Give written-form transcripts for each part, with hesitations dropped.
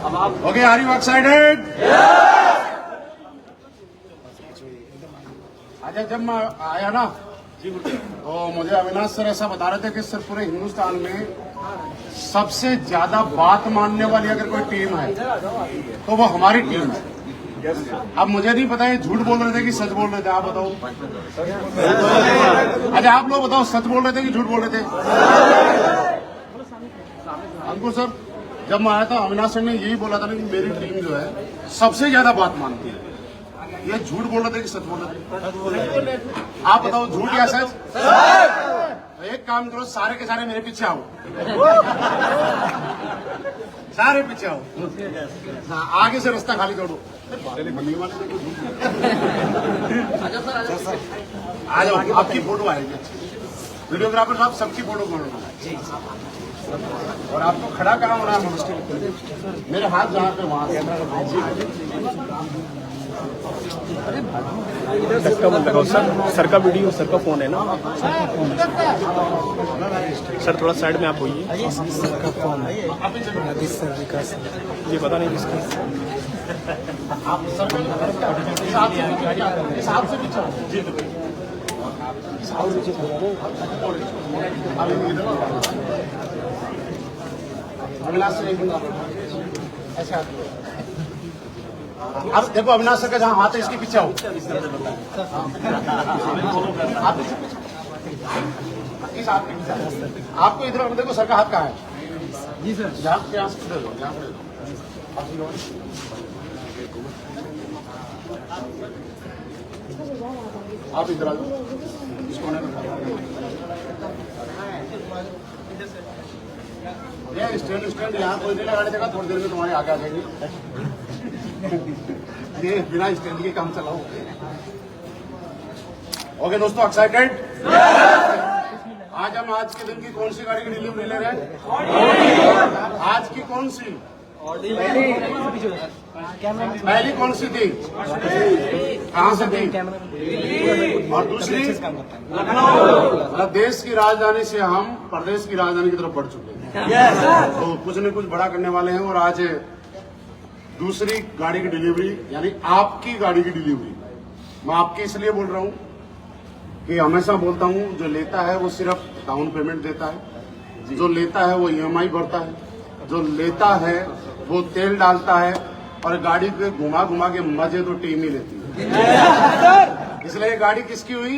Okay, are you excited? अच्छा, जब मैं आया ना तो मुझे अविनाश सर ऐसा बता रहे थे कि सर पूरे हिंदुस्तान में सबसे ज्यादा बात मानने वाली अगर कोई टीम है तो वो हमारी टीम है। अब मुझे नहीं पता ये झूठ बोल रहे थे कि सच बोल रहे थे, आप बताओ। अच्छा, आप लोग बताओ, सच बोल रहे थे कि झूठ बोल रहे थे? अंकुर सर, जब मैं आया था अविनाश सर ने यही बोला था ना कि मेरी टीम जो है सबसे ज्यादा बात मानती है। ये झूठ बोल रहे थे कि सच बोल रहे थे? आप बताओ, झूठ या सच? एक काम करो, सारे के सारे मेरे पीछे आओ, सारे पीछे आओ। हाँ, आगे से रास्ता खाली छोड़ो। आ जाओ, आपकी फोटो आएगी। वीडियोग्राफर साहब सबकी फोटो बनाना और आपको खड़ा कहाँ होना है? मेरे हाथ जहाँ पे वहां धक्का मत लगाओ सर, सर का वीडियो, सर का फोन है ना सर, थोड़ा साइड में आप होइए। सर का फोन है, ये पता नहीं किसका। ऐसा अब देखो, अविनाश सर का जहाँ हाथ है इसके पीछे आओ। आप इस हाथ के पीछे, आपको इधर देखो, सर का हाथ कहाँ है? जी सर, यहाँ पे आप इधर आ जाओ, इस कोने में स्टैंड यहाँ कोई नहीं लगाने देगा, थोड़ी देर में तुम्हारे आगे आ जाएंगे। ये बिना स्टैंड के काम चलाओ। ओके दोस्तों, एक्साइटेड? आज हम आज के दिन की कौन सी गाड़ी की डिलीवरी ले रहे हैं? आज की कौन सी? पहली कौन सी थी? कहाँ से थी? और दूसरी मतलब देश की राजधानी से हम प्रदेश की राजधानी की तरफ बढ़ चुके हैं। तो कुछ न कुछ बड़ा करने वाले हैं और आज दूसरी गाड़ी की डिलीवरी, यानी आपकी गाड़ी की डिलीवरी। मैं आपकी इसलिए बोल रहा हूं कि हमेशा बोलता हूं, जो लेता है वो सिर्फ डाउन पेमेंट देता है, जो लेता है वो ईएमआई भरता है, जो लेता है वो तेल डालता है, और गाड़ी पे घुमा घुमा के मजे तो टीम ही लेती है। इसलिए गाड़ी किसकी हुई?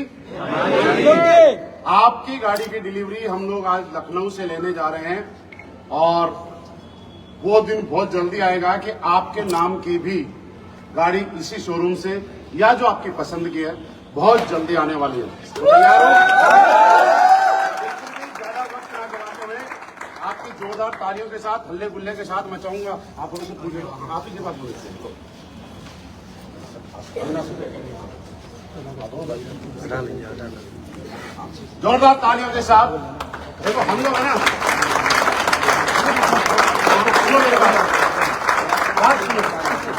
आपकी गाड़ी की डिलीवरी हम लोग आज लखनऊ से लेने जा रहे हैं और वो दिन बहुत जल्दी आएगा कि आपके नाम की भी गाड़ी इसी शोरूम से या जो आपकी पसंद की है बहुत जल्दी आने वाली है। तो तैयार हो? ज्यादा वक्त ना गवाते हुए आपकी जोरदार तालियों के साथ, हल्ले गुल्ले के साथ मैं चाहूंगा आप लोगों को पूछे, आप ही के पास बोले जोरदार तालियों के साथ। देखो हम लोग है ना,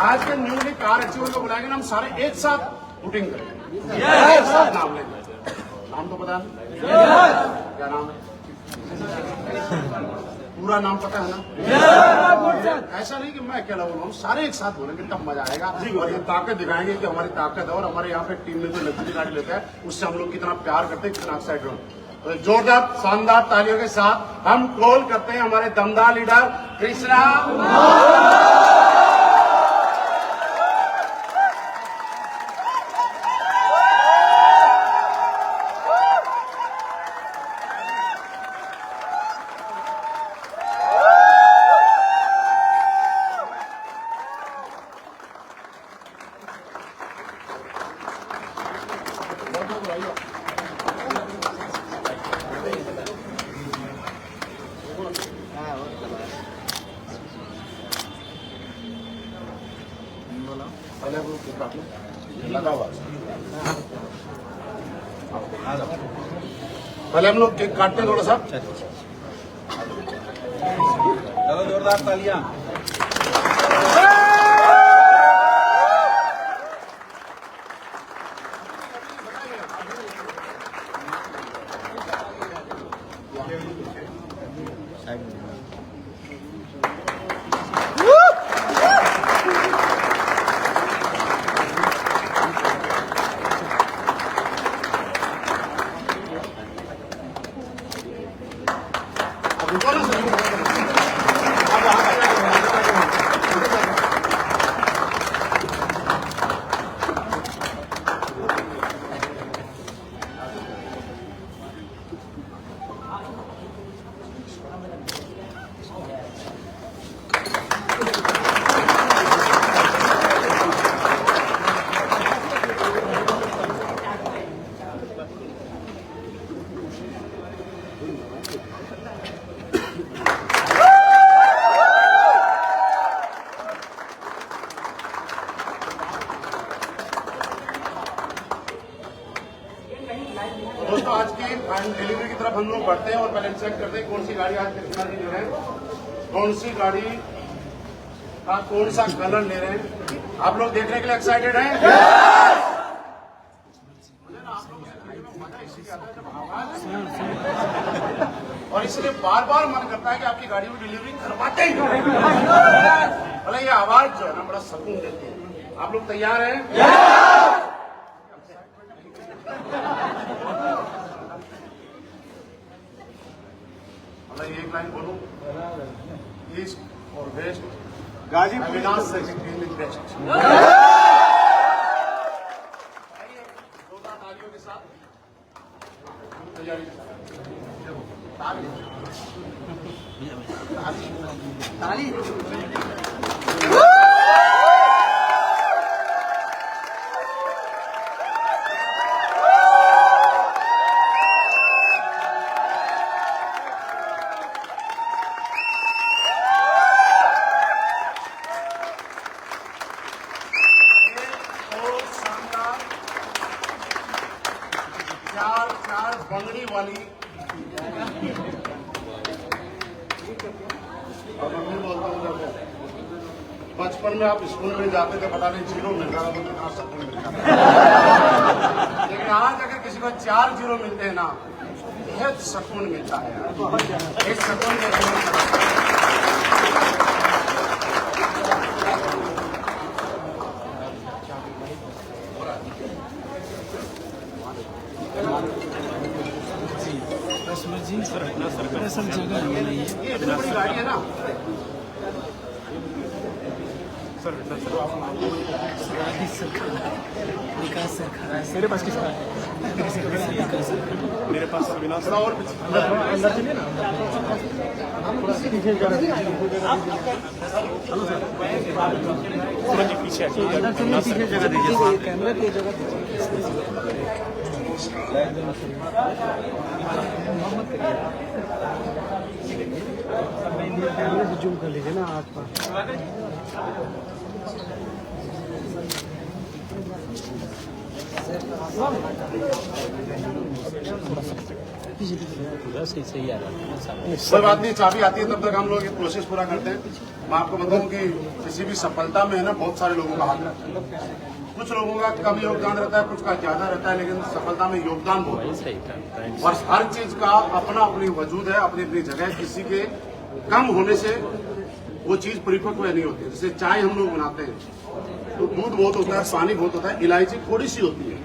आज के न्यूली कार एक्सीडेंट को बुलाएंगे ना, हम सारे एक साथ शूटिंग करेंगे, एक साथ नाम लेंगे। नाम तो पता नहीं क्या नाम है? पूरा नाम पता है ना? ऐसा नहीं कि मैं अकेला बोलूँ, हम सारे एक साथ बोलेंगे तब मजा आएगा और ये ताकत दिखाएंगे कि हमारी ताकत है और हमारे यहाँ पे टीम में जो लग्जरी गाड़ी लेता है उससे हम लोग कितना प्यार करते हैं, कितना एक्साइटेड हो। तो जोरदार शानदार तालियों के साथ हम कॉल करते हैं हमारे दमदार लीडर कृष्णा। लगा हुआ पहले हम लोग केक काटते हैं थोड़ा सा। जोरदार तालियां। हम लोग बढ़ते हैं और पहले चेक करते हैं कौन सी गाड़ी आज कितना ले रहे हैं, कौन सी गाड़ी का कौन सा कलर ले रहे हैं। आप लोग देखने के लिए एक्साइटेड हैं? मुझे ना आप लोगों से गाड़ी में मजा इसलिए आता है जब आवाज, और इसलिए बार बार मन करता है कि आपकी गाड़ी में डिलीवरी करवाते ही भले ये आवाज जो है ना बड़ा सुकून देती है। आप लोग तैयार हैं? मतलब एक लाइन बोलूं, ईस्ट और वेस्ट गाजीपुर अविनाश से बेस्ट। जोरदार तालियों के साथ तैयारी के साथ ताली। चार बंगड़ी वाली और मैं बोलता हूँ देखो, बचपन में आप स्कूल में जाते थे, पता नहीं 0 मिल रहा था तो कितना सुकून मिलता था, लेकिन आज अगर किसी को 4 0 मिलते हैं ना, बहुत सुकून मिलता है। इस सुकून के जी सर, अपना सरकार सब जगह ये बड़ी गाड़ी है ना सर, विकास सरकार मेरे पास किसका है? मेरे पास अविनाश थोड़ा और अंदर चलिए ना। हेलो सर, सूरज जी पीछे जगह दीजिए, कैमरा की जगह जूम कर लीजिए ना आस पास। सही आ रहा है, कोई बात नहीं, चाबी आती है तब तक हम लोग ये प्रोसेस पूरा करते हैं। मैं आपको बताऊं कि किसी भी सफलता में है ना बहुत सारे लोगों का हाथ रहता है। कुछ लोगों का कम योगदान रहता है, कुछ का ज्यादा रहता है, लेकिन सफलता में योगदान बहुत है। और हर चीज का अपना अपनी वजूद है, अपनी अपनी जगह। किसी के कम होने से वो चीज परिपक्व नहीं होती। जैसे चाय हम लोग बनाते हैं तो दूध बहुत होता है, पानी बहुत होता है, इलायची थोड़ी सी होती है,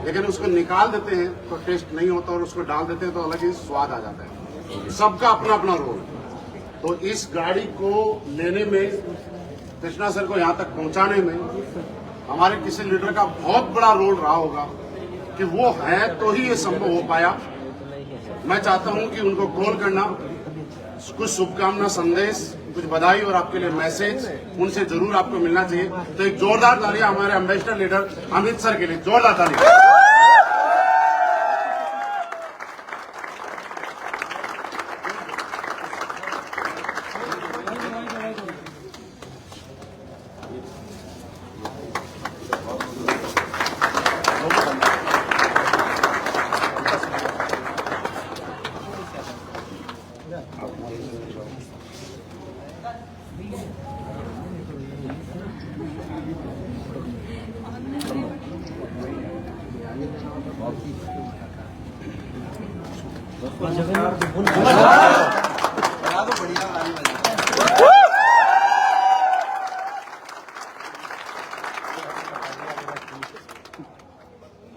लेकिन उसको निकाल देते हैं तो टेस्ट नहीं होता, और उसको डाल देते हैं तो अलग ही स्वाद आ जाता है। सबका अपना अपना रोल। तो इस गाड़ी को लेने में, कृष्णा सर को यहाँ तक पहुँचाने में हमारे किसी लीडर का बहुत बड़ा रोल रहा होगा कि वो है तो ही ये संभव हो पाया। मैं चाहता हूं कि उनको कॉल करना, कुछ शुभकामना संदेश, कुछ बधाई और आपके लिए मैसेज उनसे जरूर आपको मिलना चाहिए। तो एक जोरदार तालियां हमारे एम्बेसडर लीडर अमित सर के लिए, जोरदार तालियां।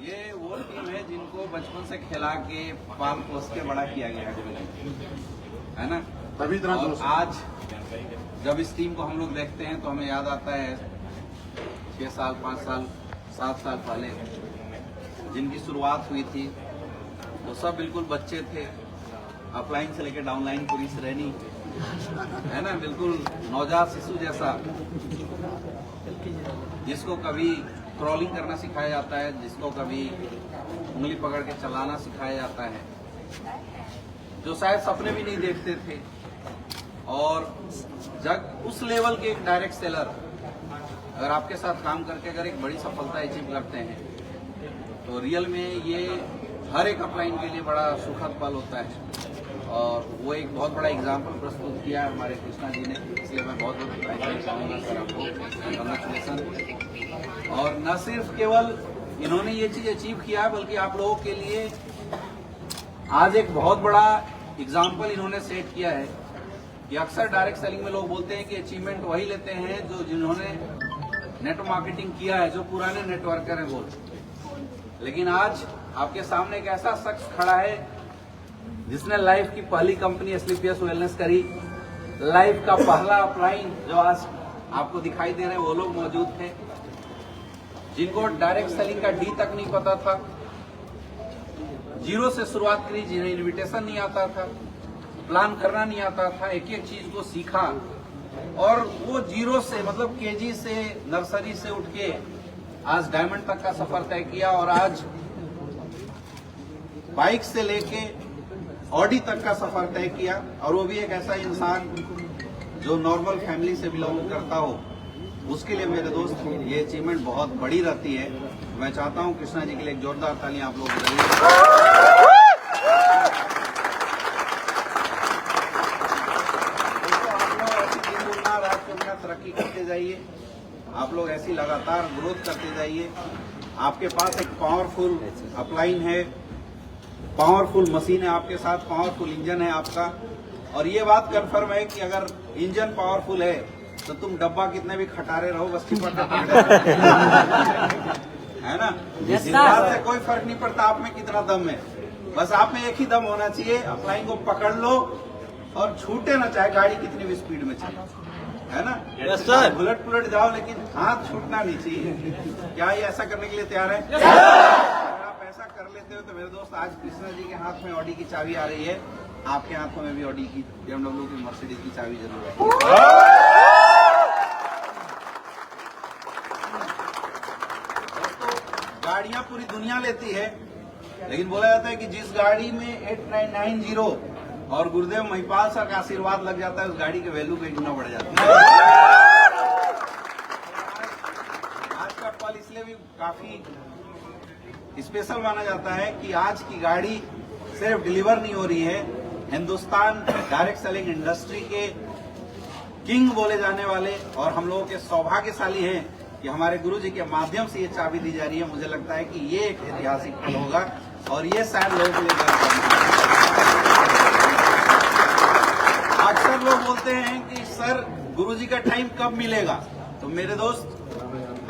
ये वो टीम है जिनको बचपन से खिला के पाल पोस के बड़ा किया गया है ना। तभी इतना और आज जब इस टीम को हम लोग देखते हैं तो हमें याद आता है 6 साल 5 साल 7 साल पहले जिनकी शुरुआत हुई थी, वो सब बिल्कुल बच्चे थे, अपलाइन से लेकर डाउनलाइन पूरी श्रेणी है ना, बिल्कुल नवजात शिशु जैसा, जिसको कभी क्रॉलिंग करना सिखाया जाता है, जिसको कभी उंगली पकड़ के चलाना सिखाया जाता है, जो शायद सपने भी नहीं देखते थे। और जब उस लेवल के एक डायरेक्ट सेलर अगर आपके साथ काम करके अगर एक बड़ी सफलता अचीव करते हैं तो रियल में ये हर एक अपलाइन के लिए बड़ा सुखद पल होता है और वो एक बहुत बड़ा एग्जाम्पल प्रस्तुत किया है हमारे कृष्णा जी ने, इसलिए मैं बहुत बहुत बधाई चाहूँगा सर आपको, कंग्रेचुलेसन। और न सिर्फ केवल इन्होंने ये चीज अचीव किया है बल्कि आप लोगों के लिए आज एक बहुत बड़ा एग्जाम्पल इन्होंने सेट किया है कि अक्सर डायरेक्ट सेलिंग में लोग बोलते हैं कि अचीवमेंट वही लेते हैं जो जिन्होंने नेटवर्क मार्केटिंग किया है, जो पुराने नेटवर्कर हैं वो। लेकिन आज आपके सामने एक ऐसा शख्स खड़ा है जिसने लाइफ की पहली कंपनी एसलीपीएस वेलनेस करी, लाइफ का पहला अपलाइन जो आज आपको दिखाई दे रहे हैं वो लोग मौजूद थे, जिनको डायरेक्ट सेलिंग का डी तक नहीं पता था, जीरो से शुरुआत करी, जिन्हें इन्विटेशन नहीं आता था, प्लान करना नहीं आता था, एक एक चीज को सीखा और वो जीरो से मतलब केजी से नर्सरी से उठ के आज डायमंड तक का सफर तय किया और आज बाइक से लेके ऑडी तक का सफर तय किया और वो भी एक ऐसा इंसान जो नॉर्मल फैमिली से बिलोंग करता हो। उसके लिए मेरे दोस्त ये अचीवमेंट बहुत बड़ी रहती है। मैं चाहता हूं कृष्णा जी के लिए एक जोरदार तालियां आप लोग बजाइए। तरक्की करते जाइए, आप लोग ऐसी लगातार ग्रोथ करते जाइए। आपके पास एक पावरफुल अपलाइन है, पावरफुल मशीन है आपके साथ, पावरफुल इंजन है आपका और ये बात कंफर्म है कि अगर इंजन पावरफुल है तो तुम डब्बा कितने भी खटारे रहो बस है ना। इस बात से कोई फर्क नहीं पड़ता आप में कितना दम है, बस आप में एक ही दम होना चाहिए। अपलाइन को पकड़ लो और छूटे ना, चाहे गाड़ी कितनी भी स्पीड में चले, है ना। बुलेट जाओ लेकिन हाथ छूटना नहीं चाहिए। क्या ये ऐसा करने के लिए तैयार है? अगर आप ऐसा कर लेते हो तो मेरे दोस्त आज कृष्णा जी के हाथ में ऑडी की चाबी आ रही है, आपके हाथों में भी ऑडी की, BMW की, मर्सिडीज की चाबी जरूर है। गाड़ियां पूरी दुनिया लेती है लेकिन बोला जाता है कि जिस गाड़ी में 8990 और गुरुदेव महिपाल सर का आशीर्वाद लग जाता है उस गाड़ी के वैल्यू कई गुना बढ़ जाता है। आज का पल इसलिए भी काफी स्पेशल माना जाता है कि आज की गाड़ी सिर्फ डिलीवर नहीं हो रही है, हिंदुस्तान डायरेक्ट सेलिंग इंडस्ट्री के किंग बोले जाने वाले और हम लोगों के सौभाग्यशाली हैं कि हमारे गुरुजी के माध्यम से ये चाबी दी जा रही है। मुझे लगता है कि ये एक ऐतिहासिक पल होगा और ये शायद लोगों के लिए अक्सर लोग बोलते हैं कि सर गुरुजी का टाइम कब मिलेगा, तो मेरे दोस्त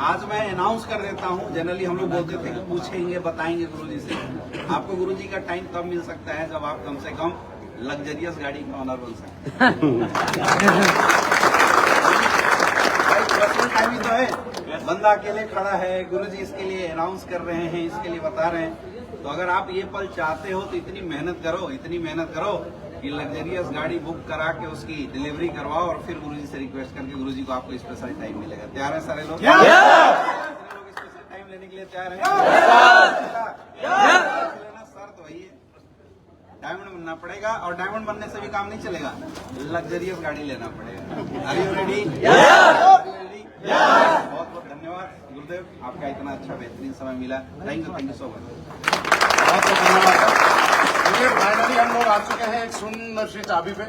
आज मैं अनाउंस कर देता हूं। जनरली हम लोग बोलते थे कि पूछेंगे बताएंगे गुरुजी से, आपको गुरुजी का टाइम तब मिल सकता है जब आप कम से कम लग्जरियस गाड़ी का ऑनर बन सकते टाइम ही तो है, बंदा अकेले खड़ा है, गुरुजी इसके लिए अनाउंस कर रहे हैं, इसके लिए बता रहे हैं। तो अगर आप ये पल चाहते हो तो इतनी मेहनत करो कि लग्जरियस गाड़ी बुक करा के उसकी डिलीवरी करवाओ और फिर गुरुजी से रिक्वेस्ट करके गुरुजी को आपको स्पेशल टाइम मिलेगा। तैयार है सारे लोग? स्पेशल टाइम लेने के लिए तैयार है? शर्त वही है, डायमंड बनना पड़ेगा और डायमंड बनने से भी काम नहीं चलेगा, लग्जरियस गाड़ी लेना पड़ेगा। Are you ready? बहुत बहुत धन्यवाद गुरुदेव, आपका इतना अच्छा बेहतरीन समय मिला। Thank you so much. बहुत बहुत धन्यवाद। चलिए फाइनली हम लोग आ चुके हैं एक सुंदर सी चाबी पे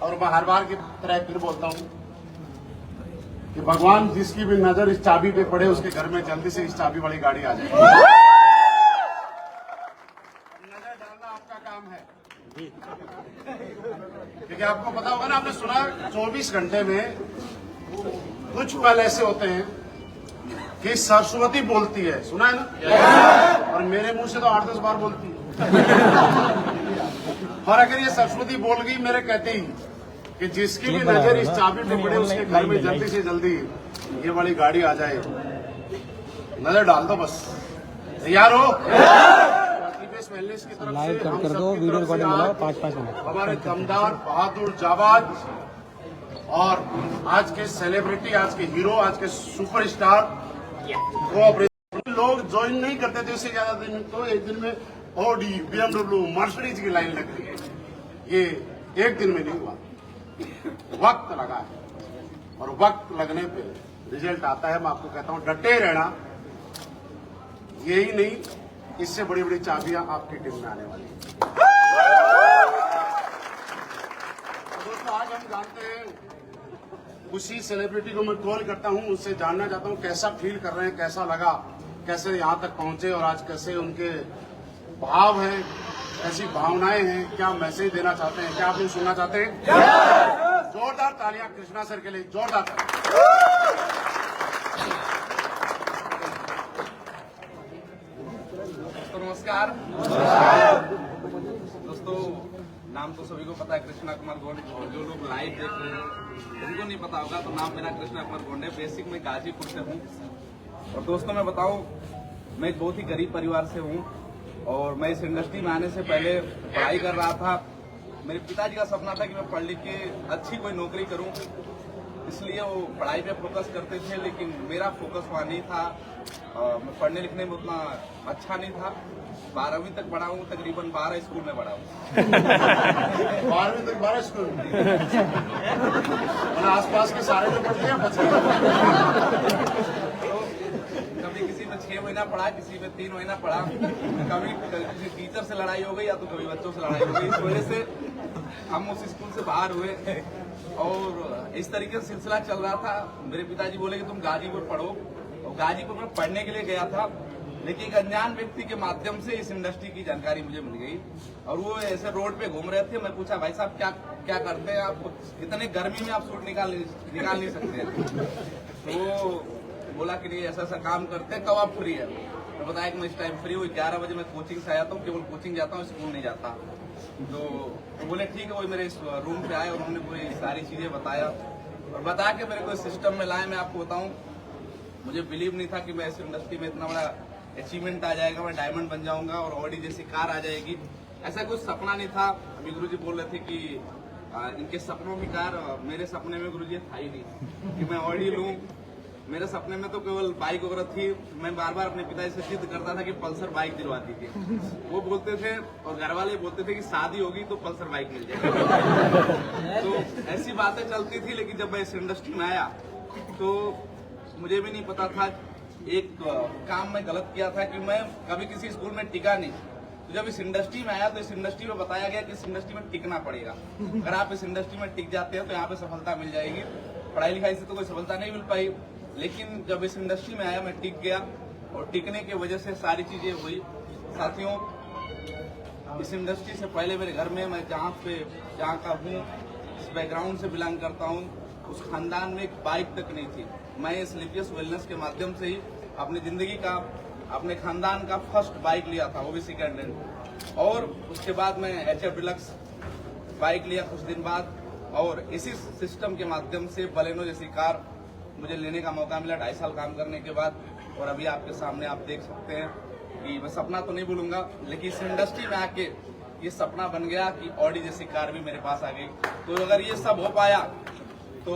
और मैं हर बार की तरह फिर बोलता हूँ कि भगवान जिसकी भी नजर इस चाबी पे पड़े उसके घर में जल्दी से इस चाबी वाली गाड़ी आ जाए। नजर डालना आपका काम है क्योंकि आपको पता होगा ना, आपने सुना 24 घंटे में कुछ पल ऐसे होते हैं कि सरस्वती बोलती है, सुना है ना, और मेरे मुंह से तो 8-10 बार बोलती है। और अगर ये सरस्वती बोल गई मेरे कहते ही कि जिसकी भी नजर इस चाबी पे पड़े उसके घर में जल्दी से जल्दी ये वाली गाड़ी आ जाए, नजर डाल दो बस। तैयार हो? वेलनेस की तरफ से हम सब की तरफ से आज 5-5 मिनट हमारे दमदार, बहादुर, जाबाज और आज के सेलिब्रिटी, आज के हीरो, आज के सुपरस्टार कोऑपरेशन लोग ज्वाइन नहीं करते थे, उससे ज्यादा दिन तो एक दिन में ऑडी, BMW, मर्सिडीज की लाइन लग रही है। ये एक दिन में नहीं हुआ, वक्त लगा है और वक्त लगने पे रिजल्ट आता है। मैं आपको कहता हूं डटे रहना, यही नहीं इससे बड़ी बड़ी चाबियां आपकी टीम में आने वाली है। दोस्तों, आज हम जानते हैं, उसी सेलिब्रिटी को मैं कॉल करता हूं, उससे जानना चाहता हूं कैसा फील कर रहे हैं, कैसा लगा, कैसे यहां तक पहुंचे और आज कैसे उनके भाव हैं, कैसी भावनाएं हैं, क्या मैसेज देना चाहते हैं, क्या आप लोग सुनना चाहते हैं? जोरदार तालियां कृष्णा सर के लिए, जोरदार तालियां। तो नमस्कार दोस्तों, नाम तो सभी को पता है, कृष्णा कुमार गोंड। और जो लोग लाइव देख रहे हैं उनको नहीं पता होगा, तो नाम मेरा कृष्णा कुमार गोंड है। बेसिक में गाजीपुर से हूँ। और दोस्तों मैं बताऊं, मैं एक बहुत ही गरीब परिवार से हूँ और मैं इस इंडस्ट्री में आने से पहले पढ़ाई कर रहा था। मेरे पिताजी का सपना था कि मैं पढ़ लिख के अच्छी कोई नौकरी करूं, इसलिए वो पढ़ाई पे फोकस करते थे, लेकिन मेरा फोकस वहाँ नहीं था। मैं पढ़ने लिखने में उतना अच्छा नहीं था। 12वीं तक पढ़ा हूँ, तकरीबन 12 स्कूल में पढ़ा हूँ। 12वीं तक 12 स्कूल और आसपास के सारे जो पढ़ते हैं बच्चे। कभी किसी में 6 महीना पढ़ा, किसी में 3 महीना पढ़ा, कभी किसी टीचर से लड़ाई हो गई या तो कभी बच्चों से लड़ाई हो गई। इस वजह से हम उस स्कूल से बाहर हुए और इस तरीके से सिलसिला चल रहा था। मेरे पिताजी बोले कि तुम गाजीपुर पढ़ो, और गाजीपुर में पढ़ने के लिए गया था, लेकिन एक अनजान व्यक्ति के माध्यम से इस इंडस्ट्री की जानकारी मुझे मिल गई। और वो ऐसे रोड पे घूम रहे थे। मैं पूछा, भाई साहब क्या करते हैं आप? इतने गर्मी में आप सूट निकाल नहीं सकते। तो बोला कि नहीं, ऐसा काम करते हैं, कब आप फ्री है? मैं बताया कि मैं इस टाइम फ्री हूँ, 11 बजे मैं कोचिंग से आया हूँ, केवल कोचिंग जाता हूँ, स्कूल नहीं जाता। तो बोले ठीक है। वो मेरे इस रूम पे आए और उन्होंने पूरी सारी चीजें बताया और बता के मेरे को सिस्टम में लाए। मैं आपको बताऊं, मुझे बिलीव नहीं था कि मैं इस इंडस्ट्री में इतना बड़ा अचीवमेंट आ जाएगा, मैं डायमंड बन जाऊंगा और ऑडी जैसी कार आ जाएगी। ऐसा कुछ सपना नहीं था। अभी गुरुजी बोल रहे थे कि इनके सपनों की कार, मेरे सपने में गुरुजी था ही नहीं कि मैं ऑडी लूं। मेरे सपने में तो केवल बाइक वगैरह थी। मैं बार बार अपने पिताजी से जिद करता था कि पल्सर बाइक दिलवा दीजिए। वो बोलते थे और घर वाले बोलते थे कि शादी होगी तो पल्सर बाइक मिल जाएगी। तो ऐसी बातें चलती थी। लेकिन जब मैं इस इंडस्ट्री में आया तो मुझे भी नहीं पता था, एक काम मैं गलत किया था कि मैं कभी किसी स्कूल में टिका नहीं। तो जब इस इंडस्ट्री में आया तो इस इंडस्ट्री में बताया गया कि इस इंडस्ट्री में टिकना पड़ेगा। अगर आप इस इंडस्ट्री में टिक जाते हैं तो यहाँ पे सफलता मिल जाएगी। पढ़ाई लिखाई से तो कोई सफलता नहीं मिल पाई, लेकिन जब इस इंडस्ट्री में आया मैं टिक गया और टिकने की वजह से सारी चीजें हुई। साथियों, इस इंडस्ट्री से पहले मेरे घर में, मैं जहाँ का हूँ, इस बैकग्राउंड से बिलोंग करता हूँ, उस खानदान में एक बाइक तक नहीं थी। मैं स्लीपियस वेलनेस के माध्यम से ही अपनी जिंदगी का, अपने खानदान का फर्स्ट बाइक लिया था, वो भी सेकेंड हैंड। और उसके बाद मैं HF डिलक्स बाइक लिया कुछ दिन बाद, और इसी सिस्टम के माध्यम से बलेनो जैसी कार मुझे लेने का मौका मिला 2.5 साल काम करने के बाद। और अभी आपके सामने आप देख सकते हैं कि मैं सपना तो नहीं भूलूंगा, लेकिन इस इंडस्ट्री में आके ये सपना बन गया कि ऑडी जैसी कार भी मेरे पास आ गई। तो अगर ये सब हो पाया तो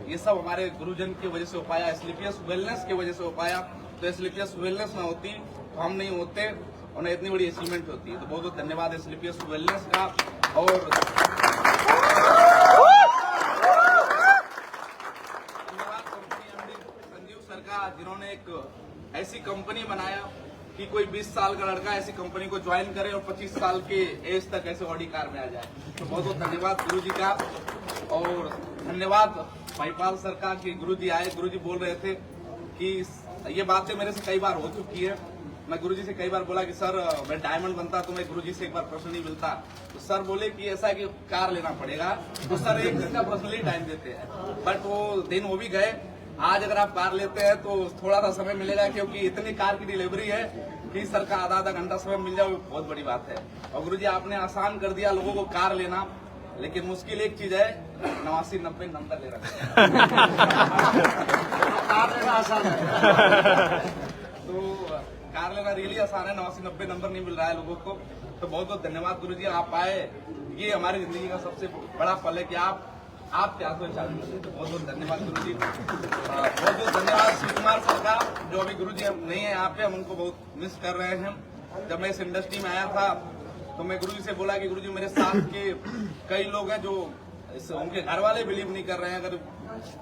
ये सब हमारे गुरुजन की वजह से हो पाया, स्लीपियस वेलनेस की वजह से हो पाया। तो स्लीपियस वेलनेस ना होती तो हम नहीं होते और न इतनी बड़ी अचीवमेंट होती। तो बहुत बहुत धन्यवाद स्लीपियस वेलनेस का। और जिन्होंने एक ऐसी कंपनी बनाया कि कोई 20 साल का लड़का ऐसी कंपनी को ज्वाइन करे और 25 साल के एज तक ऐसे ऑडी कार में आ जाए। तो बहुत बहुत धन्यवाद गुरुजी का। और धन्यवाद भाईपाल सर का कि गुरुजी आए। गुरुजी बोल रहे थे कि ये बातें मेरे से कई बार हो चुकी है। मैं गुरुजी से कई बार बोला कि सर मैं डायमंड बनता तो मैं गुरुजी से एक बार पर्सनली मिलता। तो सर बोले कि ऐसा है कि कार लेना पड़ेगा। तो सर एक दिन का पर्सनली टाइम देते हैं, बट वो दिन वो भी गए। आज अगर आप कार लेते हैं तो थोड़ा सा समय मिलेगा, क्योंकि इतनी कार की डिलीवरी है कि सर का आधा घंटा समय मिल जाए, बहुत बड़ी बात है। और गुरुजी आपने आसान कर दिया लोगों को कार लेना, लेकिन मुश्किल एक चीज है, 89-90 नंबर ले रखा कार लेना आसान है। तो कार लेना रियली आसान है, 89-90 नंबर नहीं मिल रहा है लोगों को। तो बहुत बहुत धन्यवाद गुरुजी, आप आए। ये हमारी जिंदगी का सबसे बड़ा फल है कि आप क्या तो चालू करते। तो बहुत बहुत धन्यवाद गुरुजी। बहुत बहुत धन्यवाद शिव कुमार सर का, जो अभी गुरुजी नहीं है यहाँ पे, हम उनको बहुत मिस कर रहे हैं। जब मैं इस इंडस्ट्री में आया था तो मैं गुरुजी से बोला कि गुरुजी मेरे साथ के कई लोग हैं जो उनके घर वाले बिलीव नहीं कर रहे हैं, अगर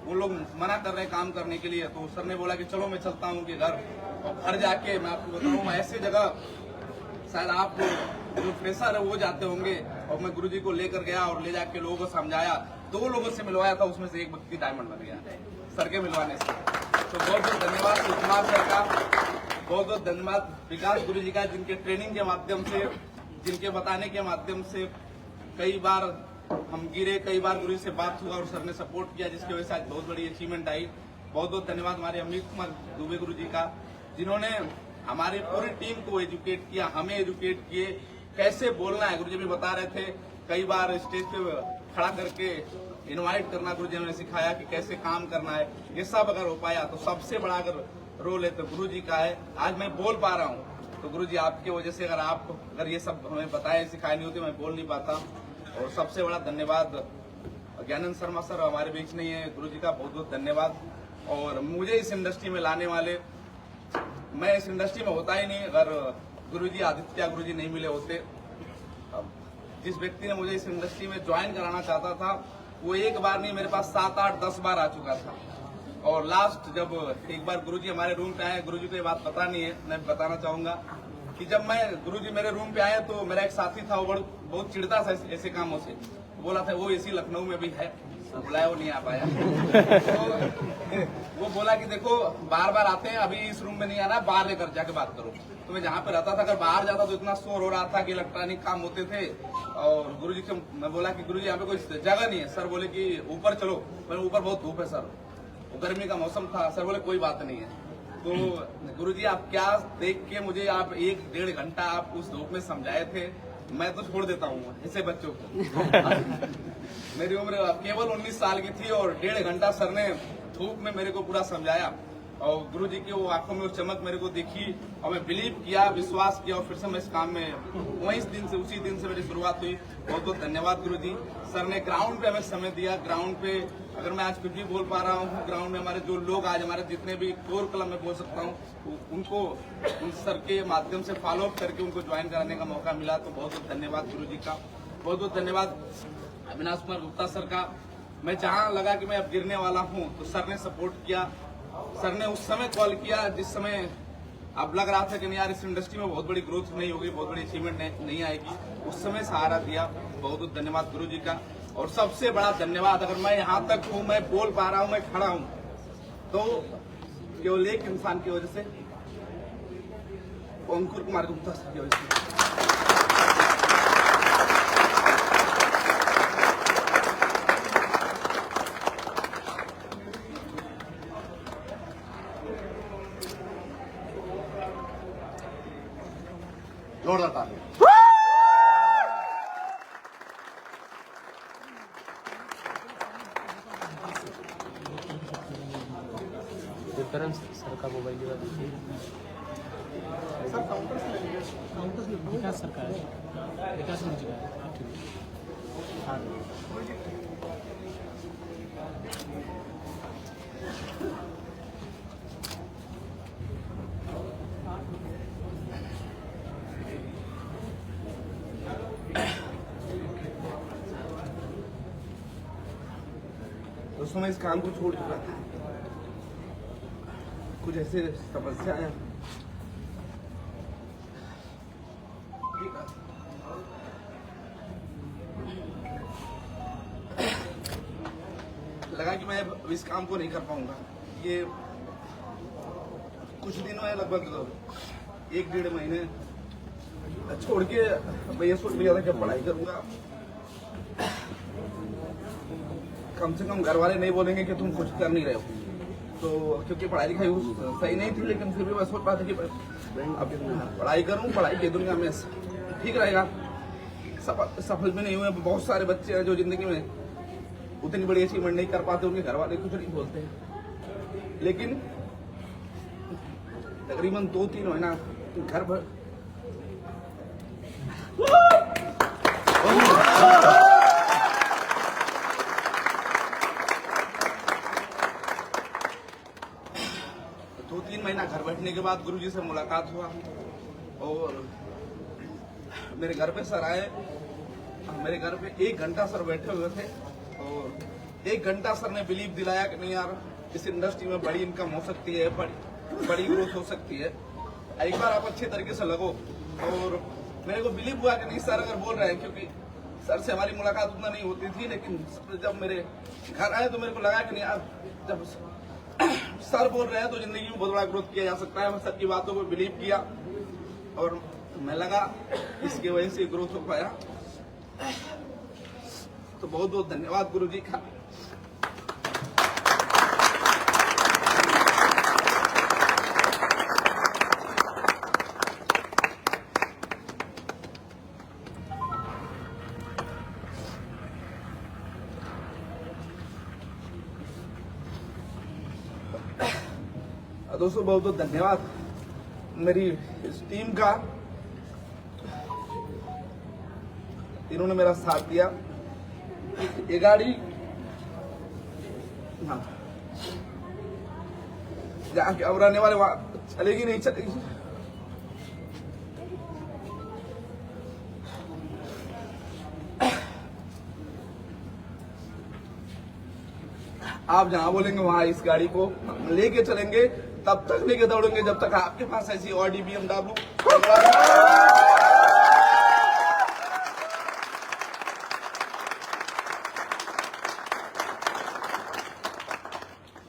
वो लोग मना कर रहे हैं काम करने के लिए। तो सर ने बोला कि चलो मैं चलता हूँ उनके घर, और घर जाके मैं आपको बताऊँ ऐसी जगह शायद आप जो फ्रेशर है वो जाते होंगे, और मैं गुरुजी को लेकर गया और ले जाके लोगों को समझाया। 2 लोगों से मिलवाया था, उसमें से एक व्यक्ति डायमंड बन गया सर के मिलवाने से। तो बहुत बहुत धन्यवाद सुकुमार सर का, बहुत बहुत धन्यवाद विकास गुरुजी का, जिनके ट्रेनिंग के माध्यम से, जिनके बताने के माध्यम से कई बार हम गिरे, कई बार गुरु से बात हुआ और सर ने सपोर्ट किया, जिसकी वजह से आज बहुत बड़ी अचीवमेंट आई। बहुत बहुत धन्यवाद हमारे अमित कुमार दुबे गुरु जी का, जिन्होंने हमारी पूरी टीम को एजुकेट किया, हमें एजुकेट किए कैसे बोलना है। गुरु जी भी बता रहे थे, कई बार स्टेज पे खड़ा करके इनवाइट करना गुरु जी ने सिखाया कि कैसे काम करना है। ये सब अगर हो पाया तो सबसे बड़ा अगर रोल है तो गुरु जी का है। आज मैं बोल पा रहा हूँ तो गुरु जी आपकी वजह से, अगर ये सब हमें बताए सिखाए नहीं होते मैं बोल नहीं पाता। और सबसे बड़ा धन्यवाद ज्ञानंद शर्मा सर हमारे बीच नहीं है, गुरु जी का बहुत बहुत धन्यवाद। और मुझे इस इंडस्ट्री में लाने वाले, मैं इस इंडस्ट्री में होता ही नहीं अगर गुरुजी आदित्य गुरुजी नहीं मिले होते। जिस व्यक्ति ने मुझे इस इंडस्ट्री में ज्वाइन कराना चाहता था वो एक बार नहीं, मेरे पास 7, 8, 10 बार आ चुका था। और लास्ट जब एक बार गुरुजी हमारे रूम पे आए, गुरुजी को ये बात पता नहीं है, मैं बताना चाहूंगा कि जब मैं गुरुजी मेरे रूम पे आए तो मेरा एक साथी था, वो बहुत चिढ़ता था ऐसे कामों से। बोला था वो इसी लखनऊ में भी है, बुलाया वो नहीं आ पाया। तो वो बोला कि देखो बार बार आते हैं, अभी इस रूम में नहीं आना, बाहर लेकर जाके बात करो। तो मैं जहाँ पे रहता था अगर बाहर जाता तो इतना शोर हो रहा था कि इलेक्ट्रॉनिक काम होते थे। और गुरुजी से मैं बोला कि गुरुजी यहाँ पे कोई जगह नहीं है। सर बोले कि ऊपर चलो, मैंने ऊपर बहुत धूप है सर, गर्मी का मौसम था। सर बोले कोई बात नहीं है। तो गुरुजी आप क्या देख के मुझे आप 1-1.5 घंटा आप उस धूप में समझाए थे, मैं तो छोड़ देता हूँ ऐसे बच्चों को। मेरी उम्र केवल 19 साल की थी और 1.5 घंटा सर ने धूप में मेरे को पूरा समझाया। और गुरुजी की वो आंखों में वो चमक मेरे को दिखी और मैं बिलीव किया, विश्वास किया और फिर से मैं इस काम में उसी दिन से मेरी शुरुआत हुई। बहुत बहुत धन्यवाद गुरुजी। सर ने ग्राउंड पे हमें समय दिया। ग्राउंड पे अगर मैं आज कुछ भी बोल पा रहा हूँ, ग्राउंड में हमारे जो लोग आज हमारे जितने भी कोर क्लब में बोल सकता हूँ, उनको उन सर के माध्यम से फॉलो अप करके उनको ज्वाइन कराने का मौका मिला। तो बहुत बहुत धन्यवाद गुरुजी का। बहुत बहुत धन्यवाद अविनाश कुमार गुप्ता सर का। मैं जहाँ लगा कि मैं अब गिरने वाला हूँ तो सर ने सपोर्ट किया। सर ने उस समय कॉल किया जिस समय अब लग रहा था कि नहीं यार इस इंडस्ट्री में बहुत बड़ी ग्रोथ नहीं होगी, बहुत बड़ी अचीवमेंट नहीं आएगी, उस समय सहारा दिया। बहुत बहुत धन्यवाद गुरु जी का। और सबसे बड़ा धन्यवाद, अगर मैं यहाँ तक हूँ, मैं बोल पा रहा हूँ, मैं खड़ा हूँ, तो केवल एक इंसान की वजह से, अंकुर कुमार गुप्ता सर की वजह से। जोरदार ताली। सर का मोबाइल दीजिए। विकास सर का है, विकास गुरुजी का है। दोस्तों मैं इस काम को छोड़ चुका था, कुछ ऐसे समस्या है। लगा कि मैं अब इस काम को नहीं कर पाऊंगा। ये कुछ दिनों में लगभग 1-1.5 महीने छोड़ के मैं ये सोच लिया था कि पढ़ाई करूंगा। कम से कम घर वाले नहीं बोलेंगे कि तुम कुछ कर नहीं रहे हो, तो क्योंकि पढ़ाई लिखाई सही नहीं थी, लेकिन फिर भी मैं सोच पाता कि अब पढ़ाई करूं, पढ़ाई की दुनिया में ठीक रहेगा। सफल भी नहीं हुए। बहुत सारे बच्चे हैं जो जिंदगी में उतनी बड़ी अचीवमेंट नहीं कर पाते, उनके घर वाले कुछ नहीं बोलते हैं। लेकिन तकरीबन 2-3 महीना घर भर घर बैठने के बाद गुरुजी से मुलाकात हुआ और मेरे घर पे सर आए। मेरे घर पे 1 घंटा सर बैठे हुए थे और 1 घंटा सर ने बिलीव दिलाया कि नहीं यार इस इंडस्ट्री में बड़ी इनकम हो सकती है, बड़ी ग्रोथ हो सकती है, एक बार आप अच्छे तरीके से लगो। और मेरे को बिलीव हुआ कि नहीं सर अगर बोल रहे हैं, क्योंकि सर से हमारी मुलाकात उतना नहीं होती थी, लेकिन जब मेरे घर आए तो मेरे को लगा कि नहीं यार जब सर बोल रहे हैं तो जिंदगी में बहुत बड़ा ग्रोथ किया जा सकता है। मैं सर की बातों को बिलीव किया और मैं लगा इसकी वजह से ग्रोथ हो पाया। तो बहुत बहुत धन्यवाद गुरु जी का। दोस्तों बहुत बहुत धन्यवाद मेरी इस टीम का, इन्होंने मेरा साथ दिया। ये गाड़ी जहाँ के अब रहने वाले वहां चलेगी नहीं चलेगी। आप जहां बोलेंगे वहां इस गाड़ी को लेके चलेंगे, तब तक लेके दौड़ेंगे जब तक आपके पास ऐसी ऑडी BMW।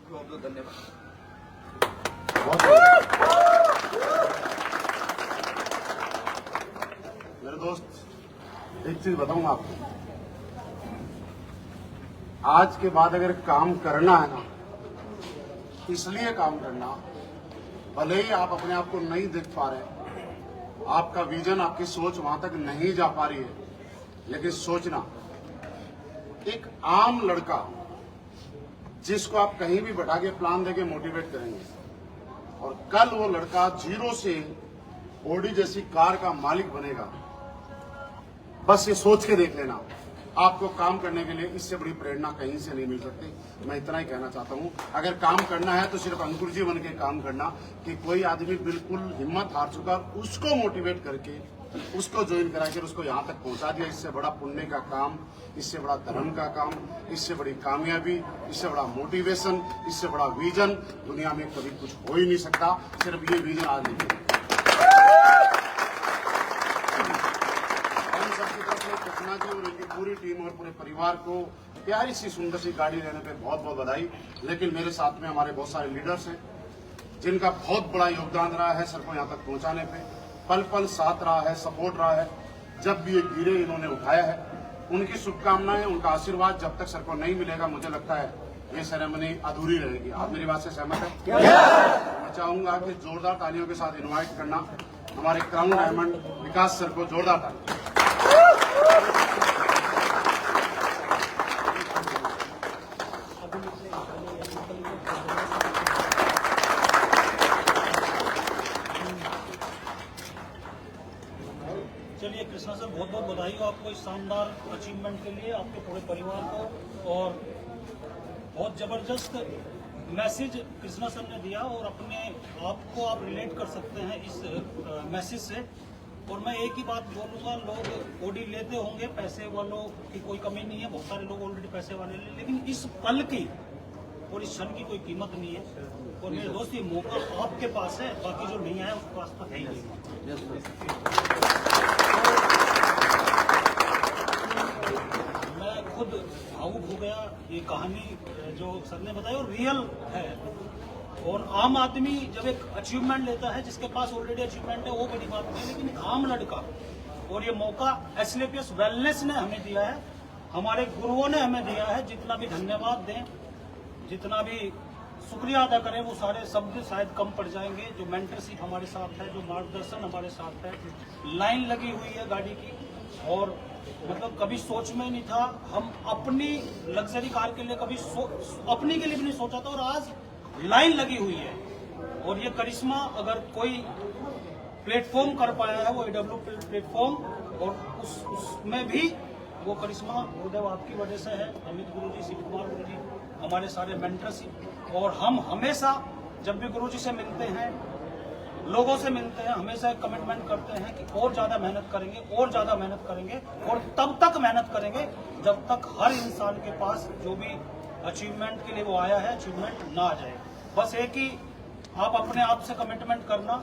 बहुत बहुत धन्यवाद। मेरे दोस्त एक चीज बताऊंगा आपको, आज के बाद अगर काम करना है ना, इसलिए काम करना, भले ही आप अपने आप को नहीं देख पा रहे, आपका विजन आपकी सोच वहां तक नहीं जा पा रही है, लेकिन सोचना, एक आम लड़का जिसको आप कहीं भी बैठा के प्लान देके मोटिवेट करेंगे और कल वो लड़का जीरो से ऑडी जैसी कार का मालिक बनेगा, बस ये सोच के देख लेना। आपको काम करने के लिए इससे बड़ी प्रेरणा कहीं से नहीं मिल सकती। मैं इतना ही कहना चाहता हूं, अगर काम करना है तो सिर्फ अंकुर जी बन के काम करना, कि कोई आदमी बिल्कुल हिम्मत हार चुका, उसको मोटिवेट करके, उसको ज्वाइन करा कर उसको यहां तक पहुंचा दिया। इससे बड़ा पुण्य का काम, इससे बड़ा धर्म का काम, इससे बड़ी कामयाबी, इससे बड़ा मोटिवेशन, इससे बड़ा विजन दुनिया में कभी कुछ हो ही नहीं सकता। सिर्फ ये विजन आज नहीं, कृष्णा जी और उनकी पूरी टीम और पूरे परिवार को प्यारी सी सुंदर सी गाड़ी लेने पे बहुत बहुत बधाई। लेकिन मेरे साथ में हमारे बहुत सारे लीडर्स हैं जिनका बहुत बड़ा योगदान रहा है सर को यहाँ तक पहुंचाने पे, पल पल साथ रहा है, सपोर्ट रहा है। जब भी ये गिरे इन्होंने उठाया है। उनकी शुभकामनाएं, उनका आशीर्वाद जब तक सर को नहीं मिलेगा, मुझे लगता है ये सेरेमनी अधूरी रहेगी। आप मेरी बात से सहमत है? मैं चाहूंगा कि जोरदार तालियों के साथ इन्वाइट करना हमारे क्राउन डायमंड विकास सर को। जोरदार ताली। चलिए कृष्णा सर, बहुत बहुत बधाई हो आपको इस शानदार अचीवमेंट के लिए, आपके पूरे परिवार को। और बहुत जबरदस्त मैसेज कृष्णा सर ने दिया और अपने आप को आप रिलेट कर सकते हैं इस मैसेज से। और मैं एक ही बात बोलूँगा, लोग ऑडी लेते होंगे, पैसे वालों की कोई कमी नहीं है, बहुत सारे लोग ऑलरेडी पैसे वाले ले, लेकिन इस पल की और इस क्षण की कोई कीमत नहीं है। और मेरे दोस्त, ये मौका आपके पास है, बाकी जो नहीं आया उसके पास तो है ही नहीं। मैं खुद भावुक हो गया, ये कहानी जो सर ने बताई और रियल है। और आम आदमी जब एक अचीवमेंट लेता है, जिसके पास ऑलरेडी अचीवमेंट है, वो बड़ी बात नहीं, लेकिन एक आम लड़का, और ये मौका एसलेपियस वेलनेस ने हमें दिया है, हमारे गुरुओं ने हमें दिया है। जितना भी धन्यवाद दें, जितना भी शुक्रिया अदा करें, वो सारे शब्द शायद कम पड़ जाएंगे। जो मेंटरशिप हमारे साथ है, जो मार्गदर्शन हमारे साथ है, लाइन लगी हुई है गाड़ी की, और मतलब कभी सोच में नहीं था। हम अपनी लग्जरी कार के लिए कभी अपनी के लिए भी नहीं सोचा था, और आज लाइन लगी हुई है। और ये करिश्मा अगर कोई प्लेटफॉर्म कर पाया है, वो AW प्लेटफॉर्म, और उसमें भी वो करिश्मा गुरुदेव आपकी वजह से है। अमित गुरु जी, शिव कुमार गुरु जी, हमारे सारे मेंटरशिप। और हम हमेशा जब भी गुरु जी से मिलते हैं, लोगों से मिलते हैं, हमेशा एक कमिटमेंट करते हैं कि और ज्यादा मेहनत करेंगे, और ज्यादा मेहनत करेंगे, और तब तक मेहनत करेंगे जब तक हर इंसान के पास जो भी अचीवमेंट के लिए वो आया है, अचीवमेंट ना आ जाए। बस एक ही आप अपने आप से कमिटमेंट करना